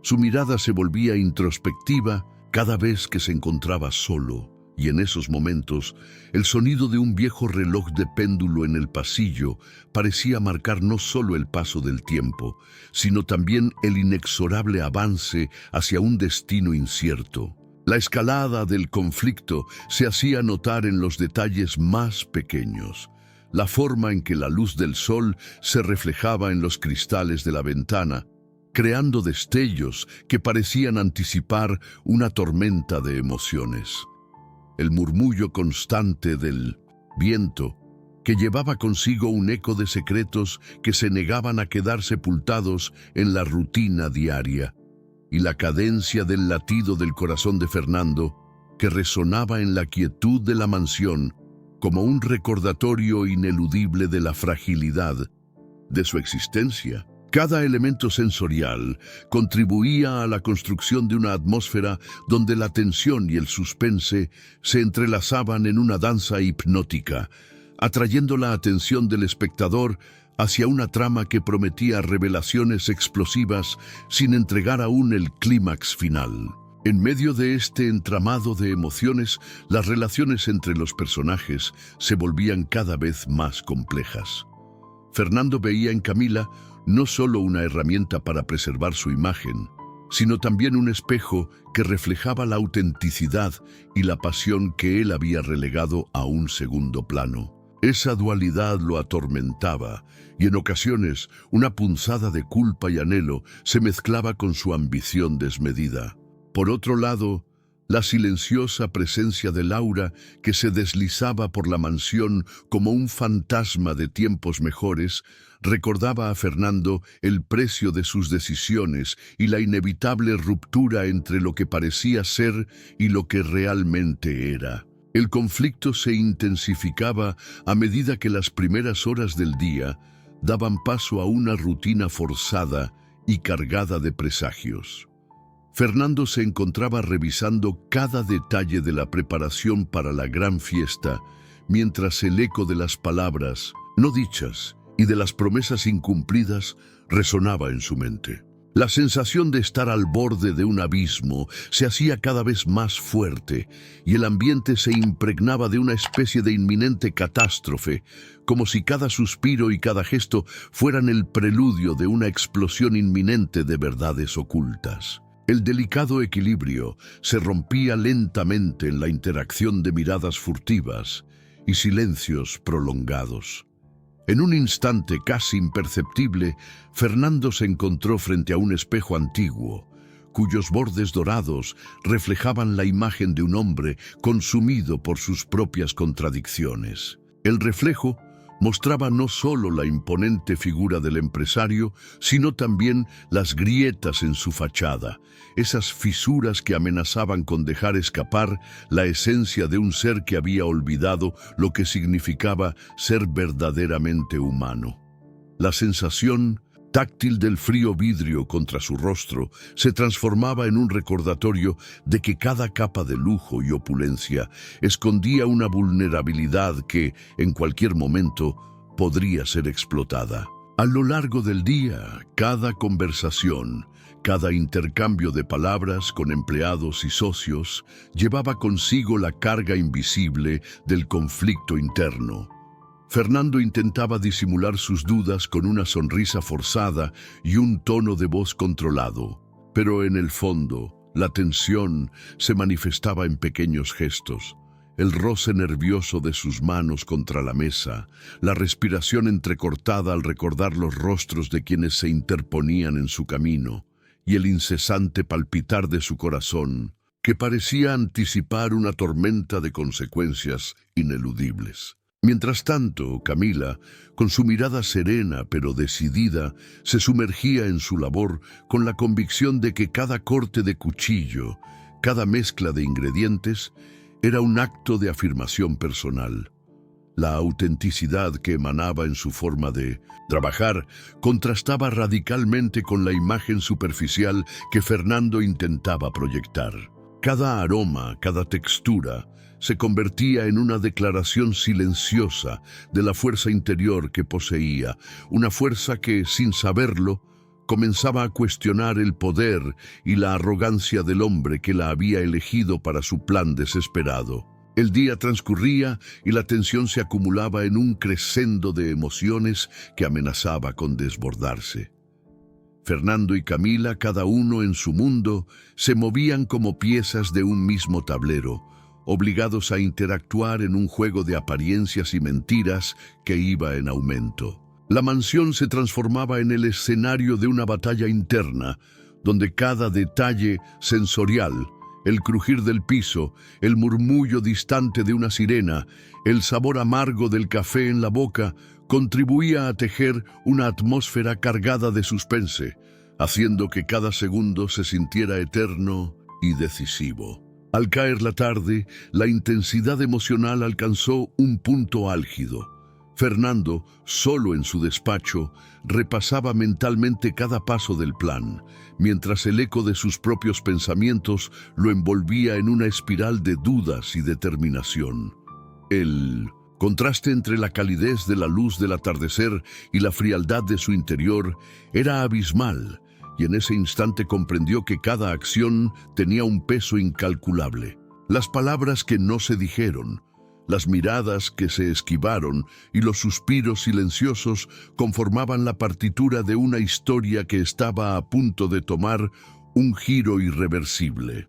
Su mirada se volvía introspectiva cada vez que se encontraba solo, y en esos momentos el sonido de un viejo reloj de péndulo en el pasillo parecía marcar no solo el paso del tiempo, sino también el inexorable avance hacia un destino incierto. La escalada del conflicto se hacía notar en los detalles más pequeños. La forma en que la luz del sol se reflejaba en los cristales de la ventana, creando destellos que parecían anticipar una tormenta de emociones. El murmullo constante del viento, que llevaba consigo un eco de secretos que se negaban a quedar sepultados en la rutina diaria, y la cadencia del latido del corazón de Fernando, que resonaba en la quietud de la mansión como un recordatorio ineludible de la fragilidad de su existencia. Cada elemento sensorial contribuía a la construcción de una atmósfera donde la tensión y el suspense se entrelazaban en una danza hipnótica, atrayendo la atención del espectador hacia una trama que prometía revelaciones explosivas sin entregar aún el clímax final. En medio de este entramado de emociones, las relaciones entre los personajes se volvían cada vez más complejas. Fernando veía en Camila no solo una herramienta para preservar su imagen, sino también un espejo que reflejaba la autenticidad y la pasión que él había relegado a un segundo plano. Esa dualidad lo atormentaba, y en ocasiones una punzada de culpa y anhelo se mezclaba con su ambición desmedida. Por otro lado, la silenciosa presencia de Laura, que se deslizaba por la mansión como un fantasma de tiempos mejores, recordaba a Fernando el precio de sus decisiones y la inevitable ruptura entre lo que parecía ser y lo que realmente era. El conflicto se intensificaba a medida que las primeras horas del día daban paso a una rutina forzada y cargada de presagios. Fernando se encontraba revisando cada detalle de la preparación para la gran fiesta, mientras el eco de las palabras no dichas y de las promesas incumplidas resonaba en su mente. La sensación de estar al borde de un abismo se hacía cada vez más fuerte y el ambiente se impregnaba de una especie de inminente catástrofe, como si cada suspiro y cada gesto fueran el preludio de una explosión inminente de verdades ocultas. El delicado equilibrio se rompía lentamente en la interacción de miradas furtivas y silencios prolongados. En un instante casi imperceptible, Fernando se encontró frente a un espejo antiguo, cuyos bordes dorados reflejaban la imagen de un hombre consumido por sus propias contradicciones. El reflejo mostraba no solo la imponente figura del empresario, sino también las grietas en su fachada, esas fisuras que amenazaban con dejar escapar la esencia de un ser que había olvidado lo que significaba ser verdaderamente humano. La sensación táctil del frío vidrio contra su rostro se transformaba en un recordatorio de que cada capa de lujo y opulencia escondía una vulnerabilidad que, en cualquier momento, podría ser explotada. A lo largo del día, cada conversación, cada intercambio de palabras con empleados y socios llevaba consigo la carga invisible del conflicto interno. Fernando intentaba disimular sus dudas con una sonrisa forzada y un tono de voz controlado, pero en el fondo, la tensión se manifestaba en pequeños gestos. El roce nervioso de sus manos contra la mesa, la respiración entrecortada al recordar los rostros de quienes se interponían en su camino, y el incesante palpitar de su corazón, que parecía anticipar una tormenta de consecuencias ineludibles. Mientras tanto, Camila, con su mirada serena pero decidida, se sumergía en su labor con la convicción de que cada corte de cuchillo, cada mezcla de ingredientes, era un acto de afirmación personal. La autenticidad que emanaba en su forma de trabajar contrastaba radicalmente con la imagen superficial que Fernando intentaba proyectar. Cada aroma, cada textura, se convertía en una declaración silenciosa de la fuerza interior que poseía, una fuerza que, sin saberlo, comenzaba a cuestionar el poder y la arrogancia del hombre que la había elegido para su plan desesperado. El día transcurría y la tensión se acumulaba en un crescendo de emociones que amenazaba con desbordarse. Fernando y Camila, cada uno en su mundo, se movían como piezas de un mismo tablero, obligados a interactuar en un juego de apariencias y mentiras que iba en aumento. La mansión se transformaba en el escenario de una batalla interna, donde cada detalle sensorial, el crujir del piso, el murmullo distante de una sirena, el sabor amargo del café en la boca, contribuía a tejer una atmósfera cargada de suspense, haciendo que cada segundo se sintiera eterno y decisivo. Al caer la tarde, la intensidad emocional alcanzó un punto álgido. Fernando, solo en su despacho, repasaba mentalmente cada paso del plan, mientras el eco de sus propios pensamientos lo envolvía en una espiral de dudas y determinación. El contraste entre la calidez de la luz del atardecer y la frialdad de su interior era abismal, y en ese instante comprendió que cada acción tenía un peso incalculable. Las palabras que no se dijeron, las miradas que se esquivaron y los suspiros silenciosos conformaban la partitura de una historia que estaba a punto de tomar un giro irreversible.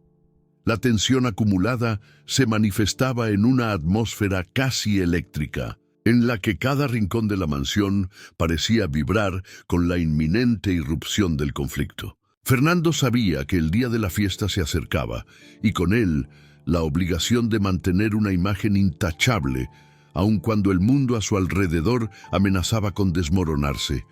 La tensión acumulada se manifestaba en una atmósfera casi eléctrica, en la que cada rincón de la mansión parecía vibrar con la inminente irrupción del conflicto. Fernando sabía que el día de la fiesta se acercaba, y con él la obligación de mantener una imagen intachable, aun cuando el mundo a su alrededor amenazaba con desmoronarse.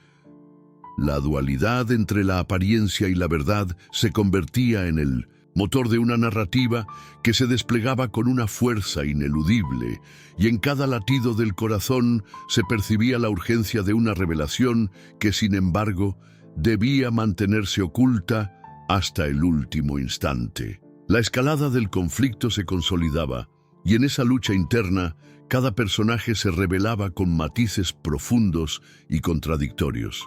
La dualidad entre la apariencia y la verdad se convertía en el motor de una narrativa que se desplegaba con una fuerza ineludible, y en cada latido del corazón se percibía la urgencia de una revelación que, sin embargo, debía mantenerse oculta hasta el último instante. La escalada del conflicto se consolidaba, y en esa lucha interna, cada personaje se revelaba con matices profundos y contradictorios.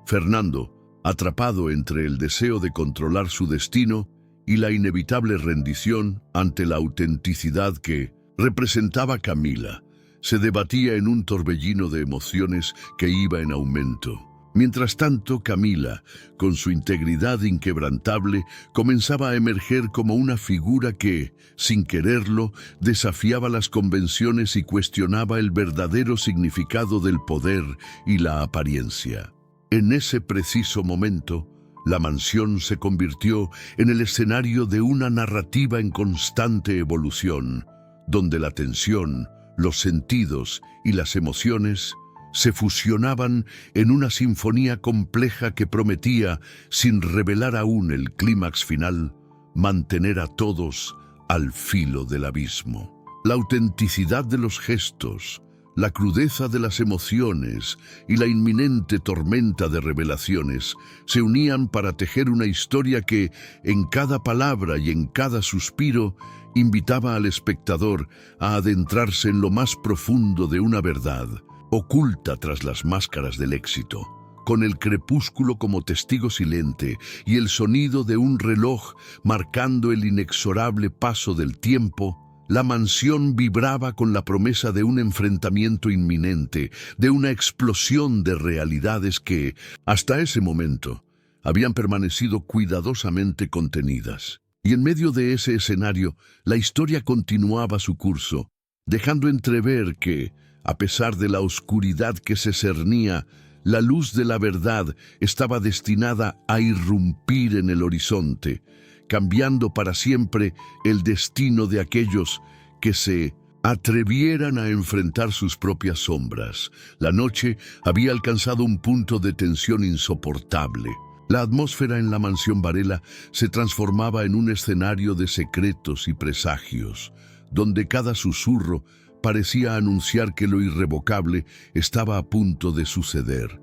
Fernando, atrapado entre el deseo de controlar su destino y la inevitable rendición ante la autenticidad que representaba Camila, se debatía en un torbellino de emociones que iba en aumento. Mientras tanto, Camila, con su integridad inquebrantable, comenzaba a emerger como una figura que, sin quererlo, desafiaba las convenciones y cuestionaba el verdadero significado del poder y la apariencia. En ese preciso momento, la mansión se convirtió en el escenario de una narrativa en constante evolución, donde la tensión, los sentidos y las emociones se fusionaban en una sinfonía compleja que prometía, sin revelar aún el clímax final, mantener a todos al filo del abismo. La autenticidad de los gestos, la crudeza de las emociones y la inminente tormenta de revelaciones se unían para tejer una historia que, en cada palabra y en cada suspiro, invitaba al espectador a adentrarse en lo más profundo de una verdad, oculta tras las máscaras del éxito. Con el crepúsculo como testigo silente y el sonido de un reloj marcando el inexorable paso del tiempo, La mansión vibraba con la promesa de un enfrentamiento inminente, de una explosión de realidades que, hasta ese momento, habían permanecido cuidadosamente contenidas. Y en medio de ese escenario, la historia continuaba su curso, dejando entrever que, a pesar de la oscuridad que se cernía, la luz de la verdad estaba destinada a irrumpir en el horizonte, cambiando para siempre el destino de aquellos que se atrevieran a enfrentar sus propias sombras. La noche había alcanzado un punto de tensión insoportable. La atmósfera en la mansión Varela se transformaba en un escenario de secretos y presagios, donde cada susurro parecía anunciar que lo irrevocable estaba a punto de suceder.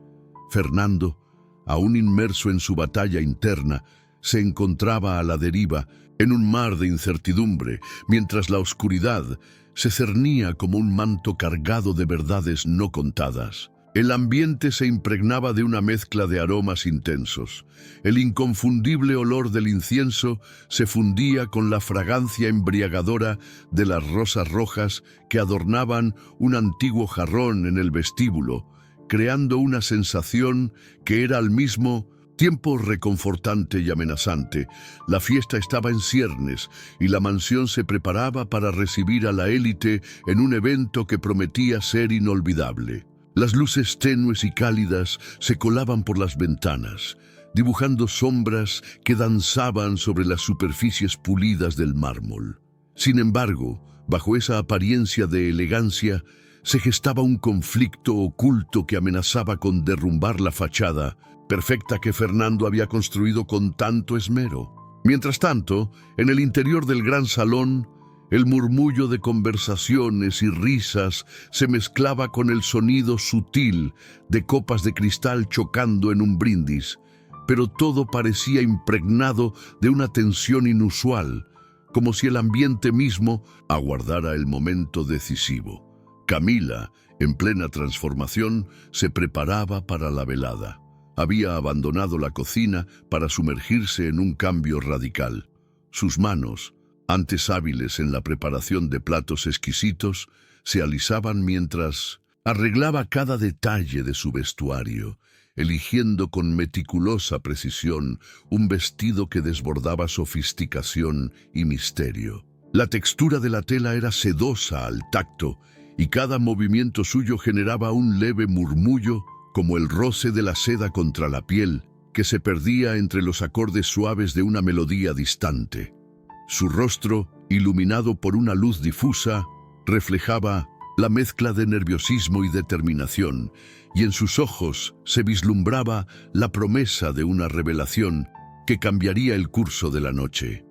Fernando, aún inmerso en su batalla interna, se encontraba a la deriva en un mar de incertidumbre, mientras la oscuridad se cernía como un manto cargado de verdades no contadas. El ambiente se impregnaba de una mezcla de aromas intensos. El inconfundible olor del incienso se fundía con la fragancia embriagadora de las rosas rojas que adornaban un antiguo jarrón en el vestíbulo, creando una sensación que era al mismo tiempo reconfortante y amenazante. La fiesta estaba en ciernes y la mansión se preparaba para recibir a la élite en un evento que prometía ser inolvidable. Las luces tenues y cálidas se colaban por las ventanas, dibujando sombras que danzaban sobre las superficies pulidas del mármol. Sin embargo, bajo esa apariencia de elegancia, se gestaba un conflicto oculto que amenazaba con derrumbar la fachada perfecta que Fernando había construido con tanto esmero. Mientras tanto, en el interior del gran salón, el murmullo de conversaciones y risas se mezclaba con el sonido sutil de copas de cristal chocando en un brindis, pero todo parecía impregnado de una tensión inusual, como si el ambiente mismo aguardara el momento decisivo. Camila, en plena transformación, se preparaba para la velada. Había abandonado la cocina para sumergirse en un cambio radical. Sus manos, antes hábiles en la preparación de platos exquisitos, se alisaban mientras arreglaba cada detalle de su vestuario, eligiendo con meticulosa precisión un vestido que desbordaba sofisticación y misterio. La textura de la tela era sedosa al tacto y cada movimiento suyo generaba un leve murmullo como el roce de la seda contra la piel, que se perdía entre los acordes suaves de una melodía distante. Su rostro, iluminado por una luz difusa, reflejaba la mezcla de nerviosismo y determinación, y en sus ojos se vislumbraba la promesa de una revelación que cambiaría el curso de la noche.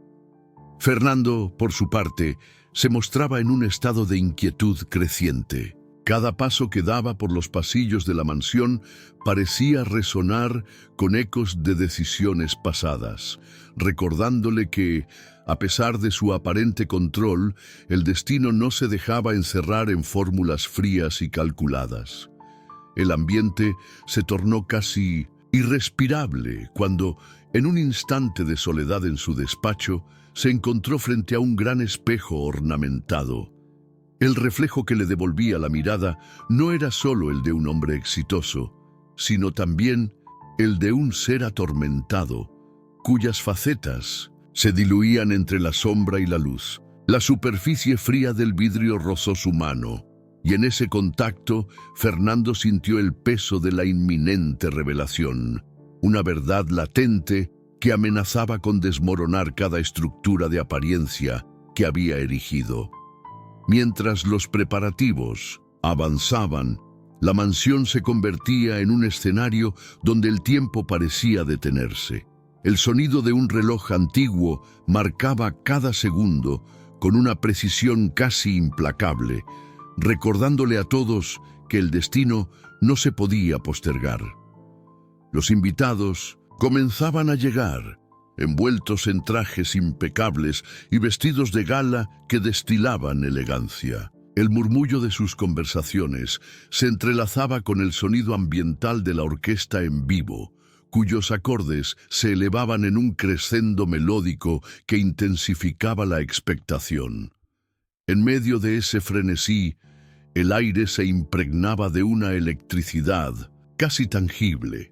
Fernando, por su parte, se mostraba en un estado de inquietud creciente. Cada paso que daba por los pasillos de la mansión parecía resonar con ecos de decisiones pasadas, recordándole que, a pesar de su aparente control, el destino no se dejaba encerrar en fórmulas frías y calculadas. El ambiente se tornó casi irrespirable cuando, en un instante de soledad en su despacho, se encontró frente a un gran espejo ornamentado. El reflejo que le devolvía la mirada no era solo el de un hombre exitoso, sino también el de un ser atormentado, cuyas facetas se diluían entre la sombra y la luz. La superficie fría del vidrio rozó su mano, y en ese contacto Fernando sintió el peso de la inminente revelación, una verdad latente que amenazaba con desmoronar cada estructura de apariencia que había erigido. Mientras los preparativos avanzaban, la mansión se convertía en un escenario donde el tiempo parecía detenerse. El sonido de un reloj antiguo marcaba cada segundo con una precisión casi implacable, recordándole a todos que el destino no se podía postergar. Los invitados comenzaban a llegar, envueltos en trajes impecables y vestidos de gala que destilaban elegancia. El murmullo de sus conversaciones se entrelazaba con el sonido ambiental de la orquesta en vivo, cuyos acordes se elevaban en un crescendo melódico que intensificaba la expectación. En medio de ese frenesí, el aire se impregnaba de una electricidad casi tangible.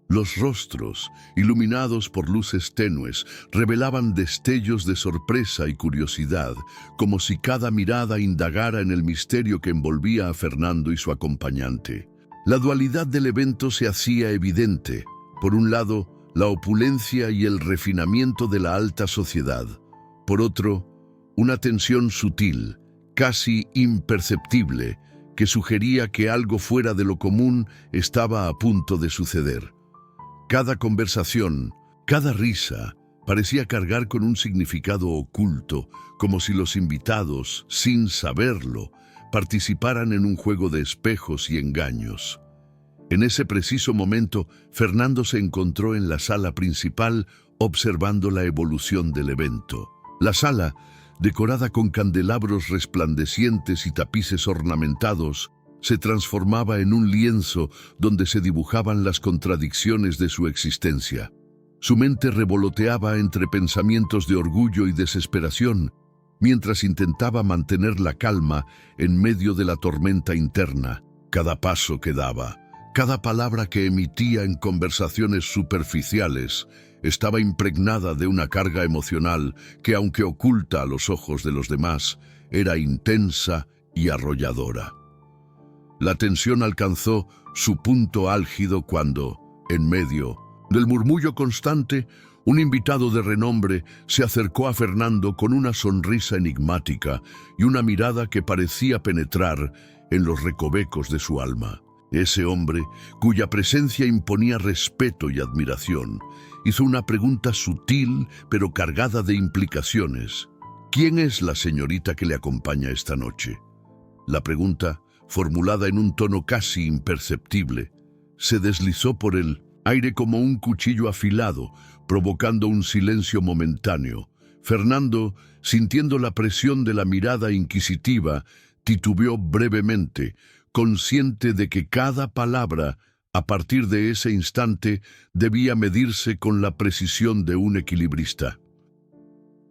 Los rostros, iluminados por luces tenues, revelaban destellos de sorpresa y curiosidad, como si cada mirada indagara en el misterio que envolvía a Fernando y su acompañante. La dualidad del evento se hacía evidente. Por un lado, la opulencia y el refinamiento de la alta sociedad. Por otro, una tensión sutil, casi imperceptible, que sugería que algo fuera de lo común estaba a punto de suceder. Cada conversación, cada risa, parecía cargar con un significado oculto, como si los invitados, sin saberlo, participaran en un juego de espejos y engaños. En ese preciso momento, Fernando se encontró en la sala principal observando la evolución del evento. La sala, decorada con candelabros resplandecientes y tapices ornamentados, se transformaba en un lienzo donde se dibujaban las contradicciones de su existencia. Su mente revoloteaba entre pensamientos de orgullo y desesperación, mientras intentaba mantener la calma en medio de la tormenta interna. Cada paso que daba, cada palabra que emitía en conversaciones superficiales, estaba impregnada de una carga emocional que, aunque oculta a los ojos de los demás, era intensa y arrolladora. La tensión alcanzó su punto álgido cuando, en medio del murmullo constante, un invitado de renombre se acercó a Fernando con una sonrisa enigmática y una mirada que parecía penetrar en los recovecos de su alma. Ese hombre, cuya presencia imponía respeto y admiración, hizo una pregunta sutil pero cargada de implicaciones. ¿Quién es la señorita que le acompaña esta noche? La pregunta, formulada en un tono casi imperceptible, se deslizó por el aire como un cuchillo afilado, provocando un silencio momentáneo. Fernando, sintiendo la presión de la mirada inquisitiva, titubeó brevemente, consciente de que cada palabra, a partir de ese instante, debía medirse con la precisión de un equilibrista.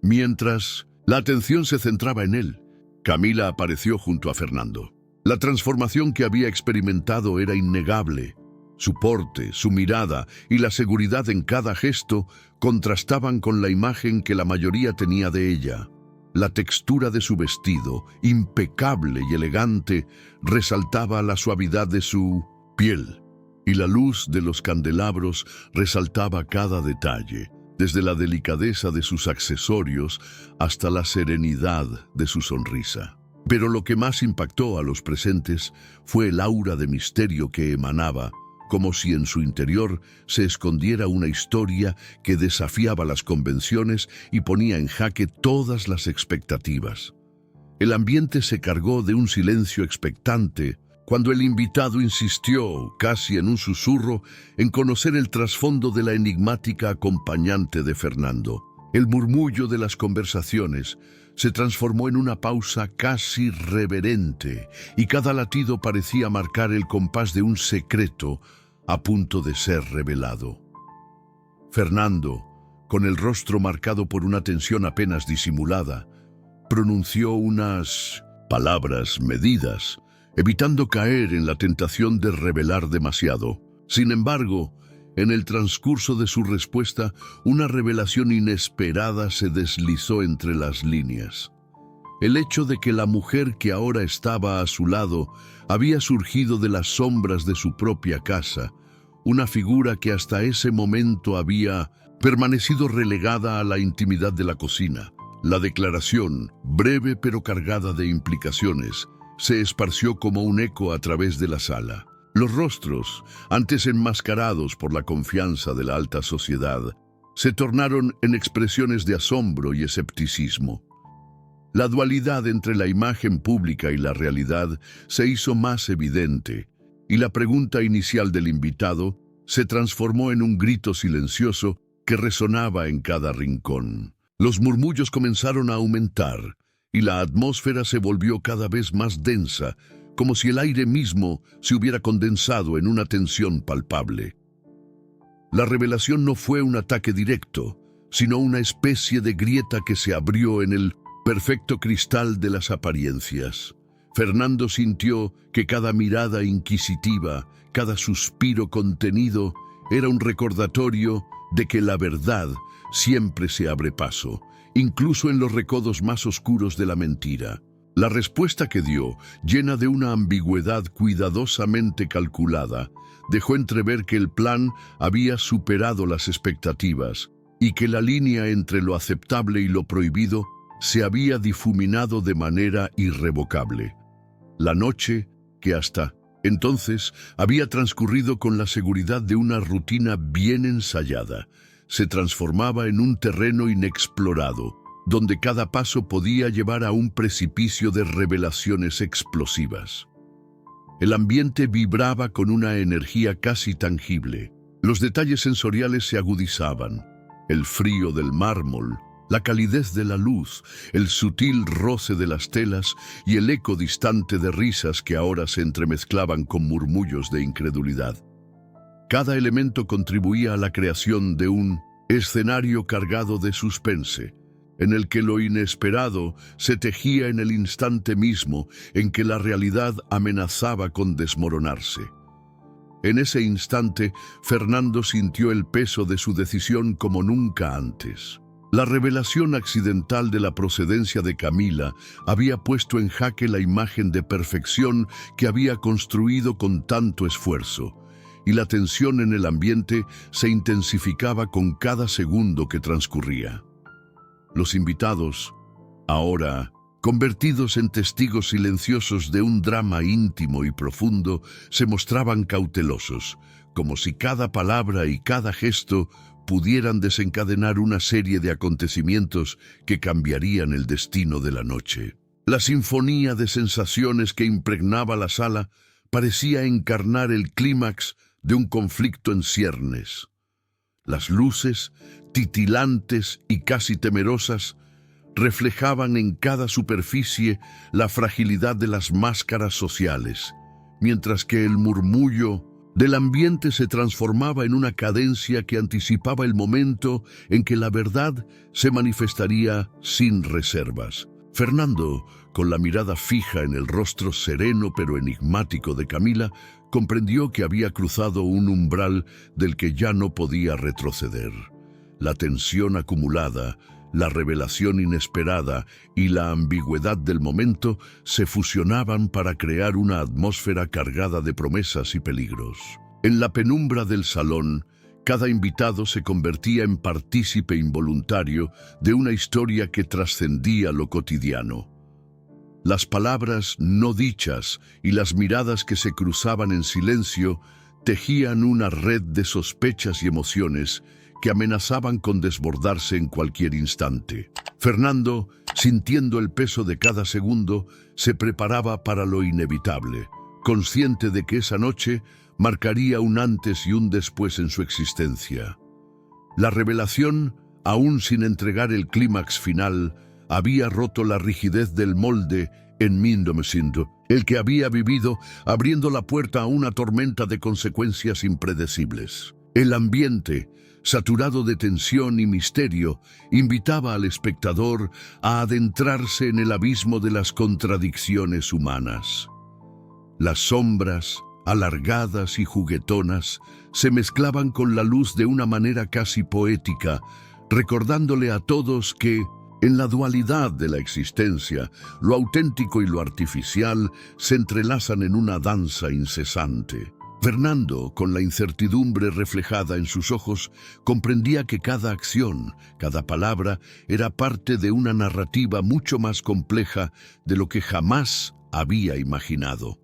Mientras la atención se centraba en él, Camila apareció junto a Fernando. La transformación que había experimentado era innegable. Su porte, su mirada y la seguridad en cada gesto contrastaban con la imagen que la mayoría tenía de ella. La textura de su vestido, impecable y elegante, resaltaba la suavidad de su piel, y la luz de los candelabros resaltaba cada detalle, desde la delicadeza de sus accesorios hasta la serenidad de su sonrisa. Pero lo que más impactó a los presentes fue el aura de misterio que emanaba, como si en su interior se escondiera una historia que desafiaba las convenciones y ponía en jaque todas las expectativas. El ambiente se cargó de un silencio expectante cuando el invitado insistió, casi en un susurro, en conocer el trasfondo de la enigmática acompañante de Fernando. El murmullo de las conversaciones se transformó en una pausa casi reverente, y cada latido parecía marcar el compás de un secreto a punto de ser revelado. Fernando, con el rostro marcado por una tensión apenas disimulada, pronunció unas palabras medidas, evitando caer en la tentación de revelar demasiado. Sin embargo, en el transcurso de su respuesta, una revelación inesperada se deslizó entre las líneas. El hecho de que la mujer que ahora estaba a su lado había surgido de las sombras de su propia casa, una figura que hasta ese momento había permanecido relegada a la intimidad de la cocina. La declaración, breve pero cargada de implicaciones, se esparció como un eco a través de la sala. Los rostros, antes enmascarados por la confianza de la alta sociedad, se tornaron en expresiones de asombro y escepticismo. La dualidad entre la imagen pública y la realidad se hizo más evidente, y la pregunta inicial del invitado se transformó en un grito silencioso que resonaba en cada rincón. Los murmullos comenzaron a aumentar, y la atmósfera se volvió cada vez más densa, como si el aire mismo se hubiera condensado en una tensión palpable. La revelación no fue un ataque directo, sino una especie de grieta que se abrió en el perfecto cristal de las apariencias. Fernando sintió que cada mirada inquisitiva, cada suspiro contenido, era un recordatorio de que la verdad siempre se abre paso, incluso en los recodos más oscuros de la mentira. La respuesta que dio, llena de una ambigüedad cuidadosamente calculada, dejó entrever que el plan había superado las expectativas y que la línea entre lo aceptable y lo prohibido se había difuminado de manera irrevocable. La noche, que hasta entonces había transcurrido con la seguridad de una rutina bien ensayada, se transformaba en un terreno inexplorado, donde cada paso podía llevar a un precipicio de revelaciones explosivas. El ambiente vibraba con una energía casi tangible. Los detalles sensoriales se agudizaban. El frío del mármol, la calidez de la luz, el sutil roce de las telas y el eco distante de risas que ahora se entremezclaban con murmullos de incredulidad. Cada elemento contribuía a la creación de un escenario cargado de suspense, en el que lo inesperado se tejía en el instante mismo en que la realidad amenazaba con desmoronarse. En ese instante, Fernando sintió el peso de su decisión como nunca antes. La revelación accidental de la procedencia de Camila había puesto en jaque la imagen de perfección que había construido con tanto esfuerzo, y la tensión en el ambiente se intensificaba con cada segundo que transcurría. Los invitados, ahora convertidos en testigos silenciosos de un drama íntimo y profundo, se mostraban cautelosos, como si cada palabra y cada gesto pudieran desencadenar una serie de acontecimientos que cambiarían el destino de la noche. La sinfonía de sensaciones que impregnaba la sala parecía encarnar el clímax de un conflicto en ciernes. Las luces, titilantes y casi temerosas, reflejaban en cada superficie la fragilidad de las máscaras sociales, mientras que el murmullo del ambiente se transformaba en una cadencia que anticipaba el momento en que la verdad se manifestaría sin reservas. Fernando, con la mirada fija en el rostro sereno pero enigmático de Camila, comprendió que había cruzado un umbral del que ya no podía retroceder. La tensión acumulada, la revelación inesperada y la ambigüedad del momento se fusionaban para crear una atmósfera cargada de promesas y peligros. En la penumbra del salón, cada invitado se convertía en partícipe involuntario de una historia que trascendía lo cotidiano. Las palabras no dichas y las miradas que se cruzaban en silencio tejían una red de sospechas y emociones que amenazaban con desbordarse en cualquier instante. Fernando, sintiendo el peso de cada segundo, se preparaba para lo inevitable, consciente de que esa noche marcaría un antes y un después en su existencia. La revelación, aún sin entregar el clímax final, había roto la rigidez del molde en Mindomesindo, el que había vivido abriendo la puerta a una tormenta de consecuencias impredecibles. El ambiente, saturado de tensión y misterio, invitaba al espectador a adentrarse en el abismo de las contradicciones humanas. Las sombras, alargadas y juguetonas, se mezclaban con la luz de una manera casi poética, recordándole a todos que, en la dualidad de la existencia, lo auténtico y lo artificial se entrelazan en una danza incesante. Fernando, con la incertidumbre reflejada en sus ojos, comprendía que cada acción, cada palabra, era parte de una narrativa mucho más compleja de lo que jamás había imaginado.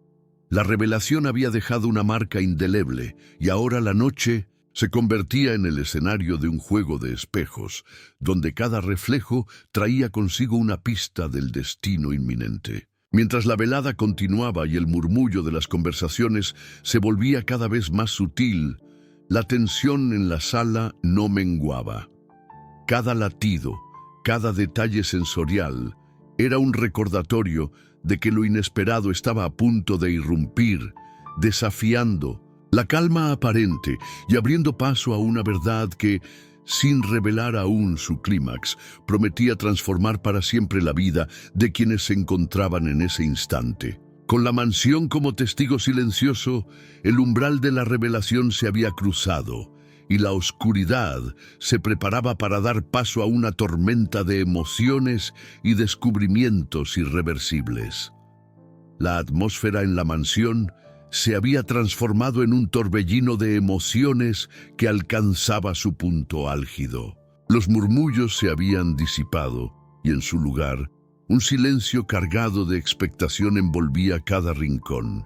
La revelación había dejado una marca indeleble y ahora la noche se convertía en el escenario de un juego de espejos, donde cada reflejo traía consigo una pista del destino inminente. Mientras la velada continuaba y el murmullo de las conversaciones se volvía cada vez más sutil, la tensión en la sala no menguaba. Cada latido, cada detalle sensorial, era un recordatorio de que lo inesperado estaba a punto de irrumpir, desafiando la calma aparente y abriendo paso a una verdad que, sin revelar aún su clímax, prometía transformar para siempre la vida de quienes se encontraban en ese instante. Con la mansión como testigo silencioso, el umbral de la revelación se había cruzado y la oscuridad se preparaba para dar paso a una tormenta de emociones y descubrimientos irreversibles. La atmósfera en la mansión se había transformado en un torbellino de emociones que alcanzaba su punto álgido. Los murmullos se habían disipado y en su lugar, un silencio cargado de expectación envolvía cada rincón.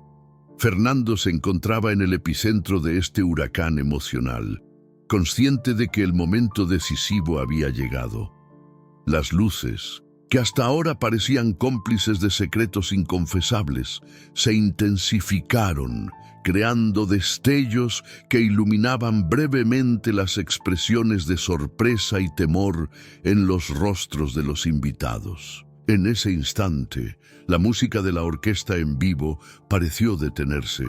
Fernando se encontraba en el epicentro de este huracán emocional, consciente de que el momento decisivo había llegado. Las luces, que hasta ahora parecían cómplices de secretos inconfesables, se intensificaron, creando destellos que iluminaban brevemente las expresiones de sorpresa y temor en los rostros de los invitados. En ese instante, la música de la orquesta en vivo pareció detenerse,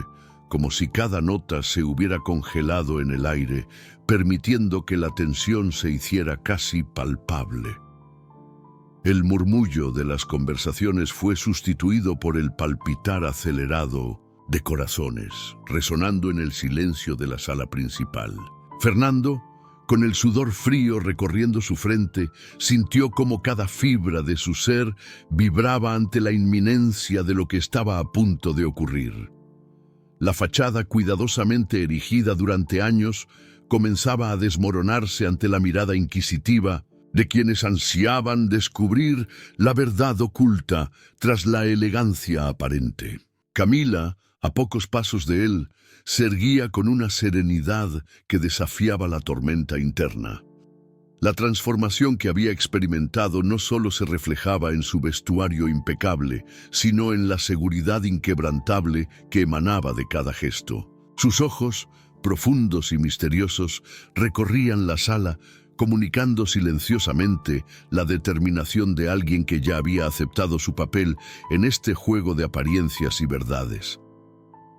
como si cada nota se hubiera congelado en el aire, permitiendo que la tensión se hiciera casi palpable. El murmullo de las conversaciones fue sustituido por el palpitar acelerado de corazones, resonando en el silencio de la sala principal. Fernando, con el sudor frío recorriendo su frente, sintió como cada fibra de su ser vibraba ante la inminencia de lo que estaba a punto de ocurrir. La fachada cuidadosamente erigida durante años comenzaba a desmoronarse ante la mirada inquisitiva de quienes ansiaban descubrir la verdad oculta tras la elegancia aparente. Camila, a pocos pasos de él, se erguía con una serenidad que desafiaba la tormenta interna. La transformación que había experimentado no solo se reflejaba en su vestuario impecable, sino en la seguridad inquebrantable que emanaba de cada gesto. Sus ojos, profundos y misteriosos, recorrían la sala, comunicando silenciosamente la determinación de alguien que ya había aceptado su papel en este juego de apariencias y verdades.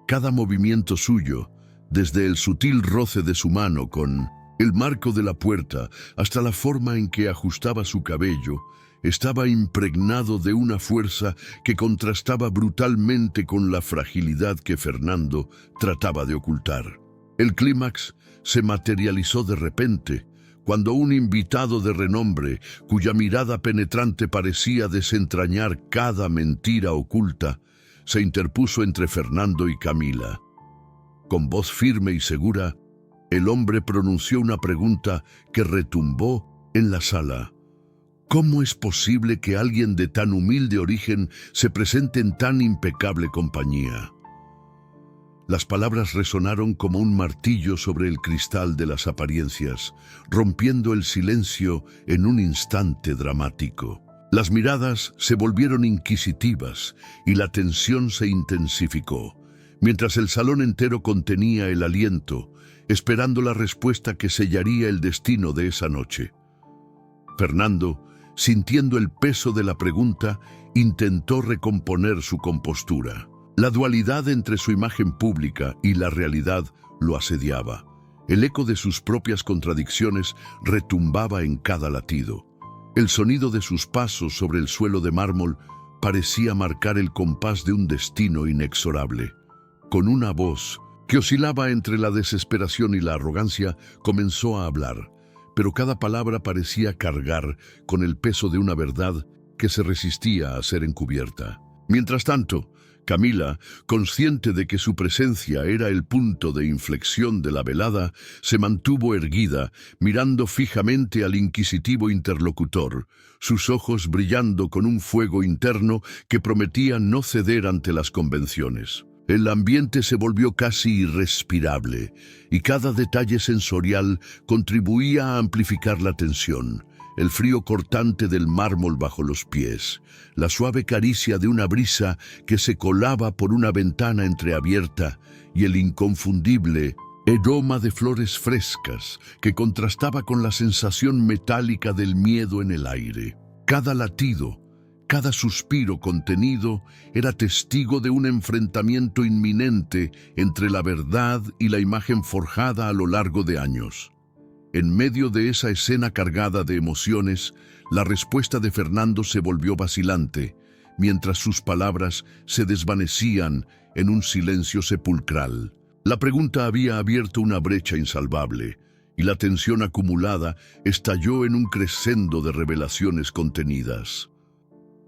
Cada movimiento suyo, desde el sutil roce de su mano con el marco de la puerta hasta la forma en que ajustaba su cabello, estaba impregnado de una fuerza que contrastaba brutalmente con la fragilidad que Fernando trataba de ocultar. El clímax se materializó de repente, cuando un invitado de renombre, cuya mirada penetrante parecía desentrañar cada mentira oculta, se interpuso entre Fernando y Camila. Con voz firme y segura, el hombre pronunció una pregunta que retumbó en la sala. ¿Cómo es posible que alguien de tan humilde origen se presente en tan impecable compañía? Las palabras resonaron como un martillo sobre el cristal de las apariencias, rompiendo el silencio en un instante dramático. Las miradas se volvieron inquisitivas y la tensión se intensificó, mientras el salón entero contenía el aliento, esperando la respuesta que sellaría el destino de esa noche. Fernando, sintiendo el peso de la pregunta, intentó recomponer su compostura. La dualidad entre su imagen pública y la realidad lo asediaba. El eco de sus propias contradicciones retumbaba en cada latido. El sonido de sus pasos sobre el suelo de mármol parecía marcar el compás de un destino inexorable. Con una voz que oscilaba entre la desesperación y la arrogancia, comenzó a hablar, pero cada palabra parecía cargar con el peso de una verdad que se resistía a ser encubierta. Mientras tanto, Camila, consciente de que su presencia era el punto de inflexión de la velada, se mantuvo erguida, mirando fijamente al inquisitivo interlocutor, sus ojos brillando con un fuego interno que prometía no ceder ante las convenciones. El ambiente se volvió casi irrespirable, y cada detalle sensorial contribuía a amplificar la tensión. El frío cortante del mármol bajo los pies, la suave caricia de una brisa que se colaba por una ventana entreabierta y el inconfundible aroma de flores frescas que contrastaba con la sensación metálica del miedo en el aire. Cada latido, cada suspiro contenido era testigo de un enfrentamiento inminente entre la verdad y la imagen forjada a lo largo de años. En medio de esa escena cargada de emociones, la respuesta de Fernando se volvió vacilante, mientras sus palabras se desvanecían en un silencio sepulcral. La pregunta había abierto una brecha insalvable, y la tensión acumulada estalló en un crescendo de revelaciones contenidas.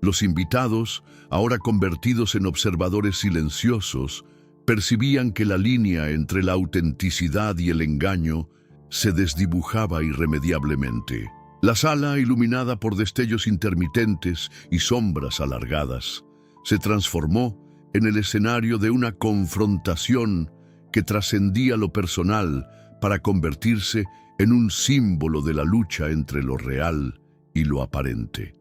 Los invitados, ahora convertidos en observadores silenciosos, percibían que la línea entre la autenticidad y el engaño se desdibujaba irremediablemente. La sala, iluminada por destellos intermitentes y sombras alargadas, se transformó en el escenario de una confrontación que trascendía lo personal para convertirse en un símbolo de la lucha entre lo real y lo aparente.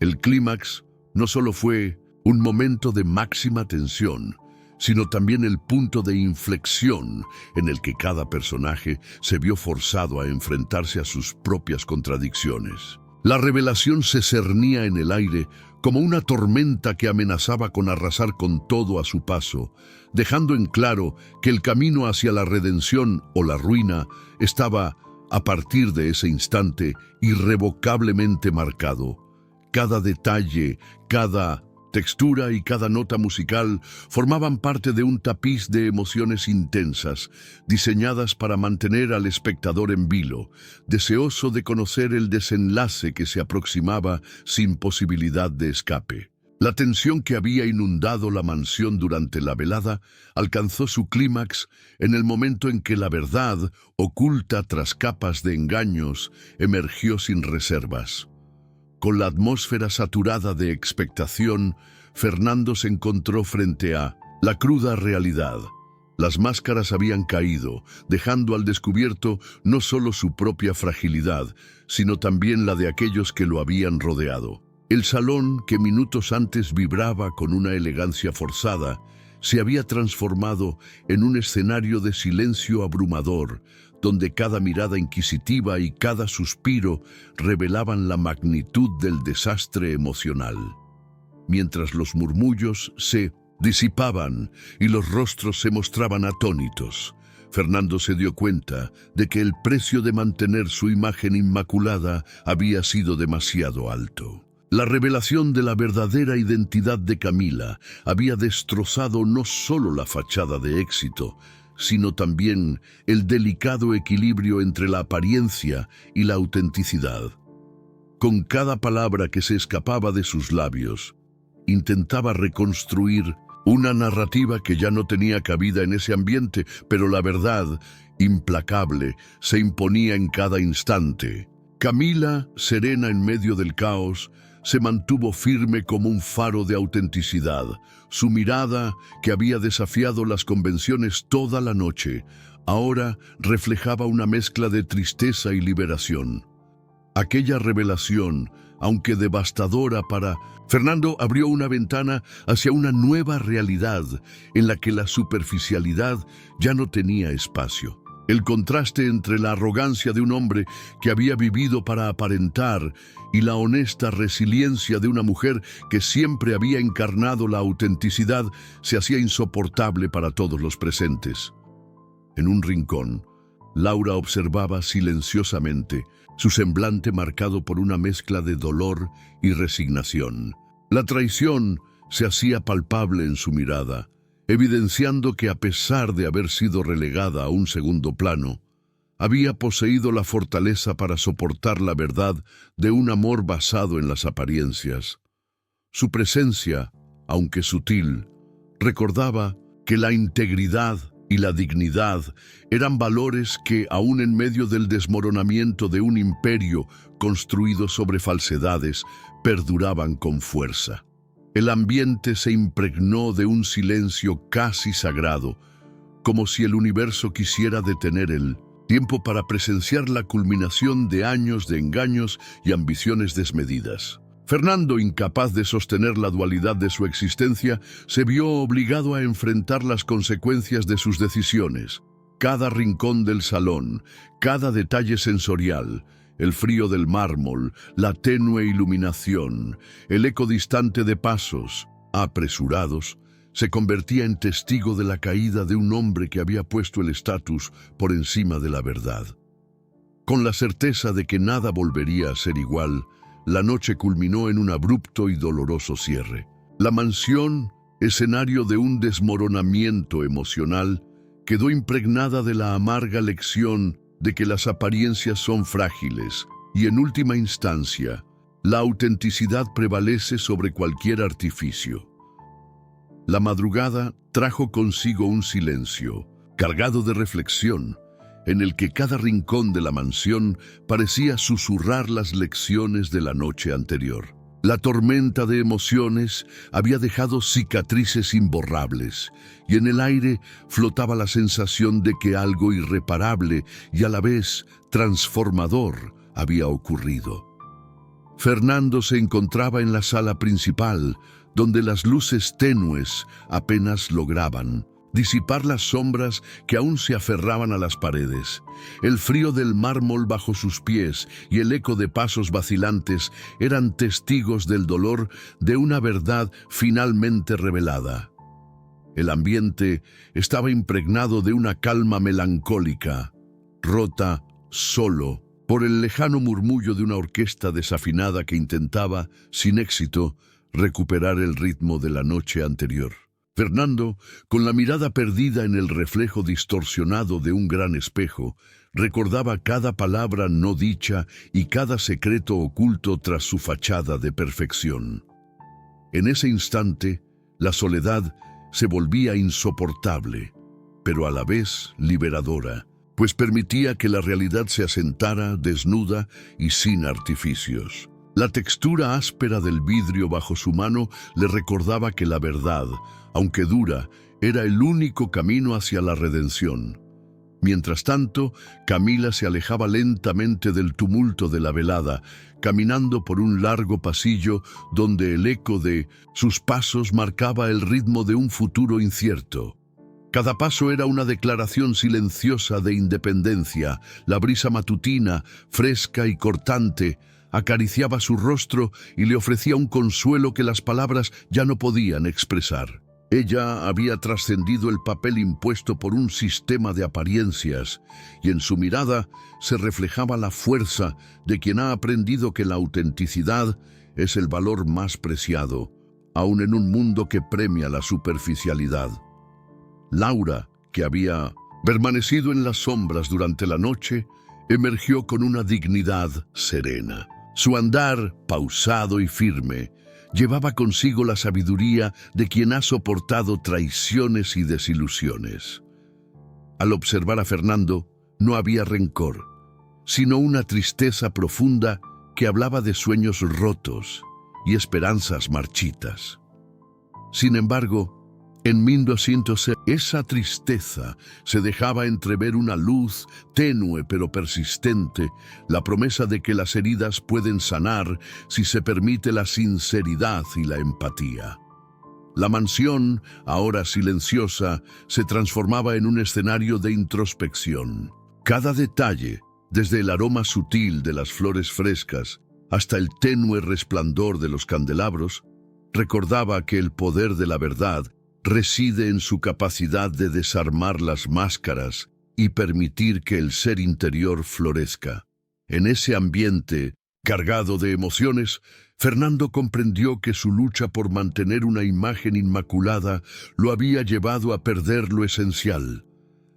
El clímax no solo fue un momento de máxima tensión, sino también el punto de inflexión en el que cada personaje se vio forzado a enfrentarse a sus propias contradicciones. La revelación se cernía en el aire como una tormenta que amenazaba con arrasar con todo a su paso, dejando en claro que el camino hacia la redención o la ruina estaba, a partir de ese instante, irrevocablemente marcado. Cada detalle, cada textura y cada nota musical formaban parte de un tapiz de emociones intensas, diseñadas para mantener al espectador en vilo, deseoso de conocer el desenlace que se aproximaba sin posibilidad de escape. La tensión que había inundado la mansión durante la velada alcanzó su clímax en el momento en que la verdad, oculta tras capas de engaños, emergió sin reservas. Con la atmósfera saturada de expectación, Fernando se encontró frente a la cruda realidad. Las máscaras habían caído, dejando al descubierto no solo su propia fragilidad, sino también la de aquellos que lo habían rodeado. El salón, que minutos antes vibraba con una elegancia forzada, se había transformado en un escenario de silencio abrumador, donde cada mirada inquisitiva y cada suspiro revelaban la magnitud del desastre emocional. Mientras los murmullos se disipaban y los rostros se mostraban atónitos, Fernando se dio cuenta de que el precio de mantener su imagen inmaculada había sido demasiado alto. La revelación de la verdadera identidad de Camila había destrozado no solo la fachada de éxito, sino también el delicado equilibrio entre la apariencia y la autenticidad. Con cada palabra que se escapaba de sus labios, intentaba reconstruir una narrativa que ya no tenía cabida en ese ambiente, pero la verdad, implacable, se imponía en cada instante. Camila, serena en medio del caos, se mantuvo firme como un faro de autenticidad. Su mirada, que había desafiado las convenciones toda la noche, ahora reflejaba una mezcla de tristeza y liberación. Aquella revelación, aunque devastadora para Fernando, abrió una ventana hacia una nueva realidad en la que la superficialidad ya no tenía espacio. El contraste entre la arrogancia de un hombre que había vivido para aparentar y la honesta resiliencia de una mujer que siempre había encarnado la autenticidad se hacía insoportable para todos los presentes. En un rincón, Laura observaba silenciosamente, su semblante marcado por una mezcla de dolor y resignación. La traición se hacía palpable en su mirada, evidenciando que a pesar de haber sido relegada a un segundo plano, había poseído la fortaleza para soportar la verdad de un amor basado en las apariencias. Su presencia, aunque sutil, recordaba que la integridad y la dignidad eran valores que, aun en medio del desmoronamiento de un imperio construido sobre falsedades, perduraban con fuerza. El ambiente se impregnó de un silencio casi sagrado, como si el universo quisiera detener el tiempo para presenciar la culminación de años de engaños y ambiciones desmedidas. Fernando, incapaz de sostener la dualidad de su existencia, se vio obligado a enfrentar las consecuencias de sus decisiones. Cada rincón del salón, cada detalle sensorial, el frío del mármol, la tenue iluminación, el eco distante de pasos apresurados, se convertía en testigo de la caída de un hombre que había puesto el estatus por encima de la verdad. Con la certeza de que nada volvería a ser igual, la noche culminó en un abrupto y doloroso cierre. La mansión, escenario de un desmoronamiento emocional, quedó impregnada de la amarga lección de que las apariencias son frágiles y, en última instancia, la autenticidad prevalece sobre cualquier artificio. La madrugada trajo consigo un silencio, cargado de reflexión, en el que cada rincón de la mansión parecía susurrar las lecciones de la noche anterior. La tormenta de emociones había dejado cicatrices imborrables, y en el aire flotaba la sensación de que algo irreparable y a la vez transformador había ocurrido. Fernando se encontraba en la sala principal, donde las luces tenues apenas lograban disipar las sombras que aún se aferraban a las paredes. El frío del mármol bajo sus pies y el eco de pasos vacilantes eran testigos del dolor de una verdad finalmente revelada. El ambiente estaba impregnado de una calma melancólica, rota solo por el lejano murmullo de una orquesta desafinada que intentaba, sin éxito, recuperar el ritmo de la noche anterior. Fernando, con la mirada perdida en el reflejo distorsionado de un gran espejo, recordaba cada palabra no dicha y cada secreto oculto tras su fachada de perfección. En ese instante, la soledad se volvía insoportable, pero a la vez liberadora, pues permitía que la realidad se asentara desnuda y sin artificios. La textura áspera del vidrio bajo su mano le recordaba que la verdad, aunque dura, era el único camino hacia la redención. Mientras tanto, Camila se alejaba lentamente del tumulto de la velada, caminando por un largo pasillo donde el eco de sus pasos marcaba el ritmo de un futuro incierto. Cada paso era una declaración silenciosa de independencia. La brisa matutina, fresca y cortante, acariciaba su rostro y le ofrecía un consuelo que las palabras ya no podían expresar. Ella había trascendido el papel impuesto por un sistema de apariencias, y en su mirada se reflejaba la fuerza de quien ha aprendido que la autenticidad es el valor más preciado, aun en un mundo que premia la superficialidad. Laura, que había permanecido en las sombras durante la noche, emergió con una dignidad serena. Su andar, pausado y firme, llevaba consigo la sabiduría de quien ha soportado traiciones y desilusiones. Al observar a Fernando, no había rencor, sino una tristeza profunda que hablaba de sueños rotos y esperanzas marchitas. Sin embargo, en 1906, esa tristeza se dejaba entrever una luz tenue pero persistente, la promesa de que las heridas pueden sanar si se permite la sinceridad y la empatía. La mansión, ahora silenciosa, se transformaba en un escenario de introspección. Cada detalle, desde el aroma sutil de las flores frescas hasta el tenue resplandor de los candelabros, recordaba que el poder de la verdad reside en su capacidad de desarmar las máscaras y permitir que el ser interior florezca. En ese ambiente, cargado de emociones, Fernando comprendió que su lucha por mantener una imagen inmaculada lo había llevado a perder lo esencial: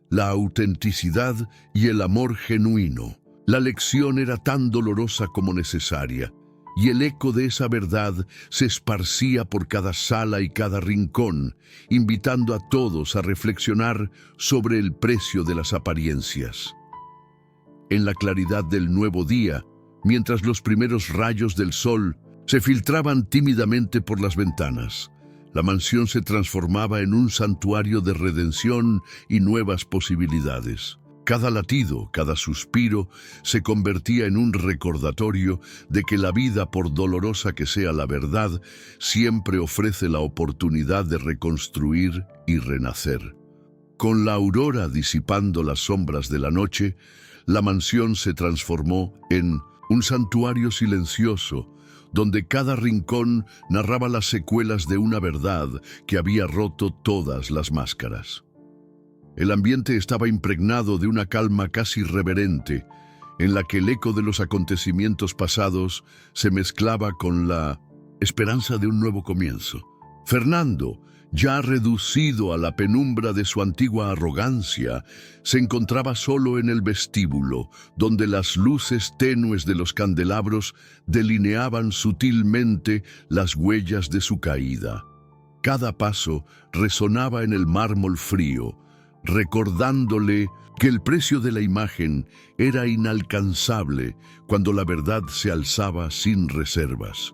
la autenticidad y el amor genuino. La lección era tan dolorosa como necesaria, y el eco de esa verdad se esparcía por cada sala y cada rincón, invitando a todos a reflexionar sobre el precio de las apariencias. En la claridad del nuevo día, mientras los primeros rayos del sol se filtraban tímidamente por las ventanas, la mansión se transformaba en un santuario de redención y nuevas posibilidades. Cada latido, cada suspiro, se convertía en un recordatorio de que la vida, por dolorosa que sea la verdad, siempre ofrece la oportunidad de reconstruir y renacer. Con la aurora disipando las sombras de la noche, la mansión se transformó en un santuario silencioso, donde cada rincón narraba las secuelas de una verdad que había roto todas las máscaras. El ambiente estaba impregnado de una calma casi reverente, en la que el eco de los acontecimientos pasados se mezclaba con la esperanza de un nuevo comienzo. Fernando, ya reducido a la penumbra de su antigua arrogancia, se encontraba solo en el vestíbulo, donde las luces tenues de los candelabros delineaban sutilmente las huellas de su caída. Cada paso resonaba en el mármol frío, recordándole que el precio de la imagen era inalcanzable cuando la verdad se alzaba sin reservas.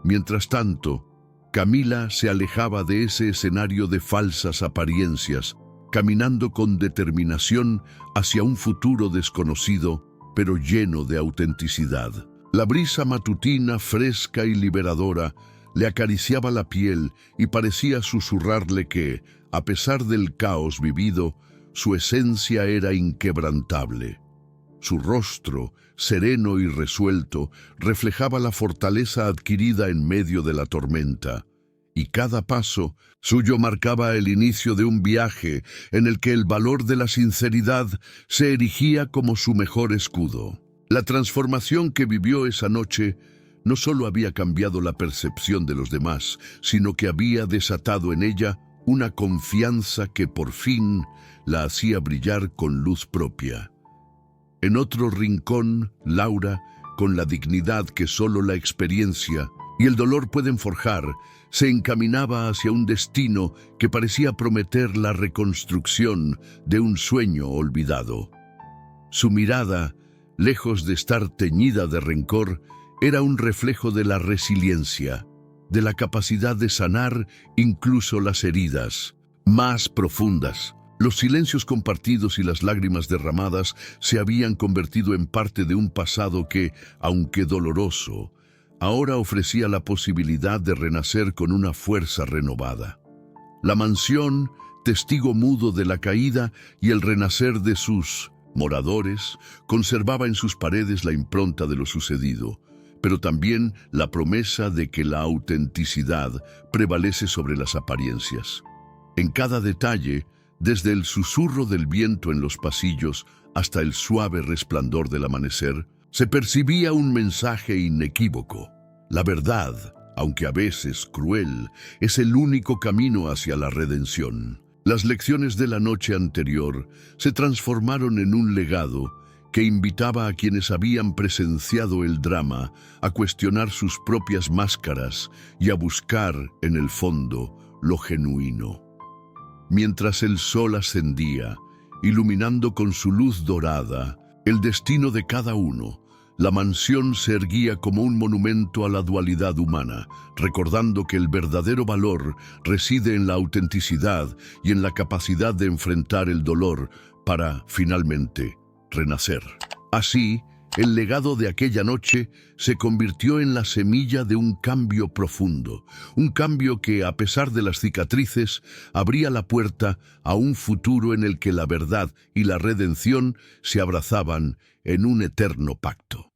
Mientras tanto, Camila se alejaba de ese escenario de falsas apariencias, caminando con determinación hacia un futuro desconocido, pero lleno de autenticidad. La brisa matutina, fresca y liberadora, le acariciaba la piel y parecía susurrarle que, a pesar del caos vivido, su esencia era inquebrantable. Su rostro, sereno y resuelto, reflejaba la fortaleza adquirida en medio de la tormenta, y cada paso suyo marcaba el inicio de un viaje en el que el valor de la sinceridad se erigía como su mejor escudo. La transformación que vivió esa noche no solo había cambiado la percepción de los demás, sino que había desatado en ella una confianza que por fin la hacía brillar con luz propia. En otro rincón, Laura, con la dignidad que solo la experiencia y el dolor pueden forjar, se encaminaba hacia un destino que parecía prometer la reconstrucción de un sueño olvidado. Su mirada, lejos de estar teñida de rencor, era un reflejo de la resiliencia, de la capacidad de sanar incluso las heridas más profundas. Los silencios compartidos y las lágrimas derramadas se habían convertido en parte de un pasado que, aunque doloroso, ahora ofrecía la posibilidad de renacer con una fuerza renovada. La mansión, testigo mudo de la caída y el renacer de sus moradores, conservaba en sus paredes la impronta de lo sucedido, pero también la promesa de que la autenticidad prevalece sobre las apariencias. En cada detalle, desde el susurro del viento en los pasillos hasta el suave resplandor del amanecer, se percibía un mensaje inequívoco. La verdad, aunque a veces cruel, es el único camino hacia la redención. Las lecciones de la noche anterior se transformaron en un legado que invitaba a quienes habían presenciado el drama a cuestionar sus propias máscaras y a buscar, en el fondo, lo genuino. Mientras el sol ascendía, iluminando con su luz dorada el destino de cada uno, la mansión se erguía como un monumento a la dualidad humana, recordando que el verdadero valor reside en la autenticidad y en la capacidad de enfrentar el dolor para, finalmente, renacer. Así, el legado de aquella noche se convirtió en la semilla de un cambio profundo, un cambio que, a pesar de las cicatrices, abría la puerta a un futuro en el que la verdad y la redención se abrazaban en un eterno pacto.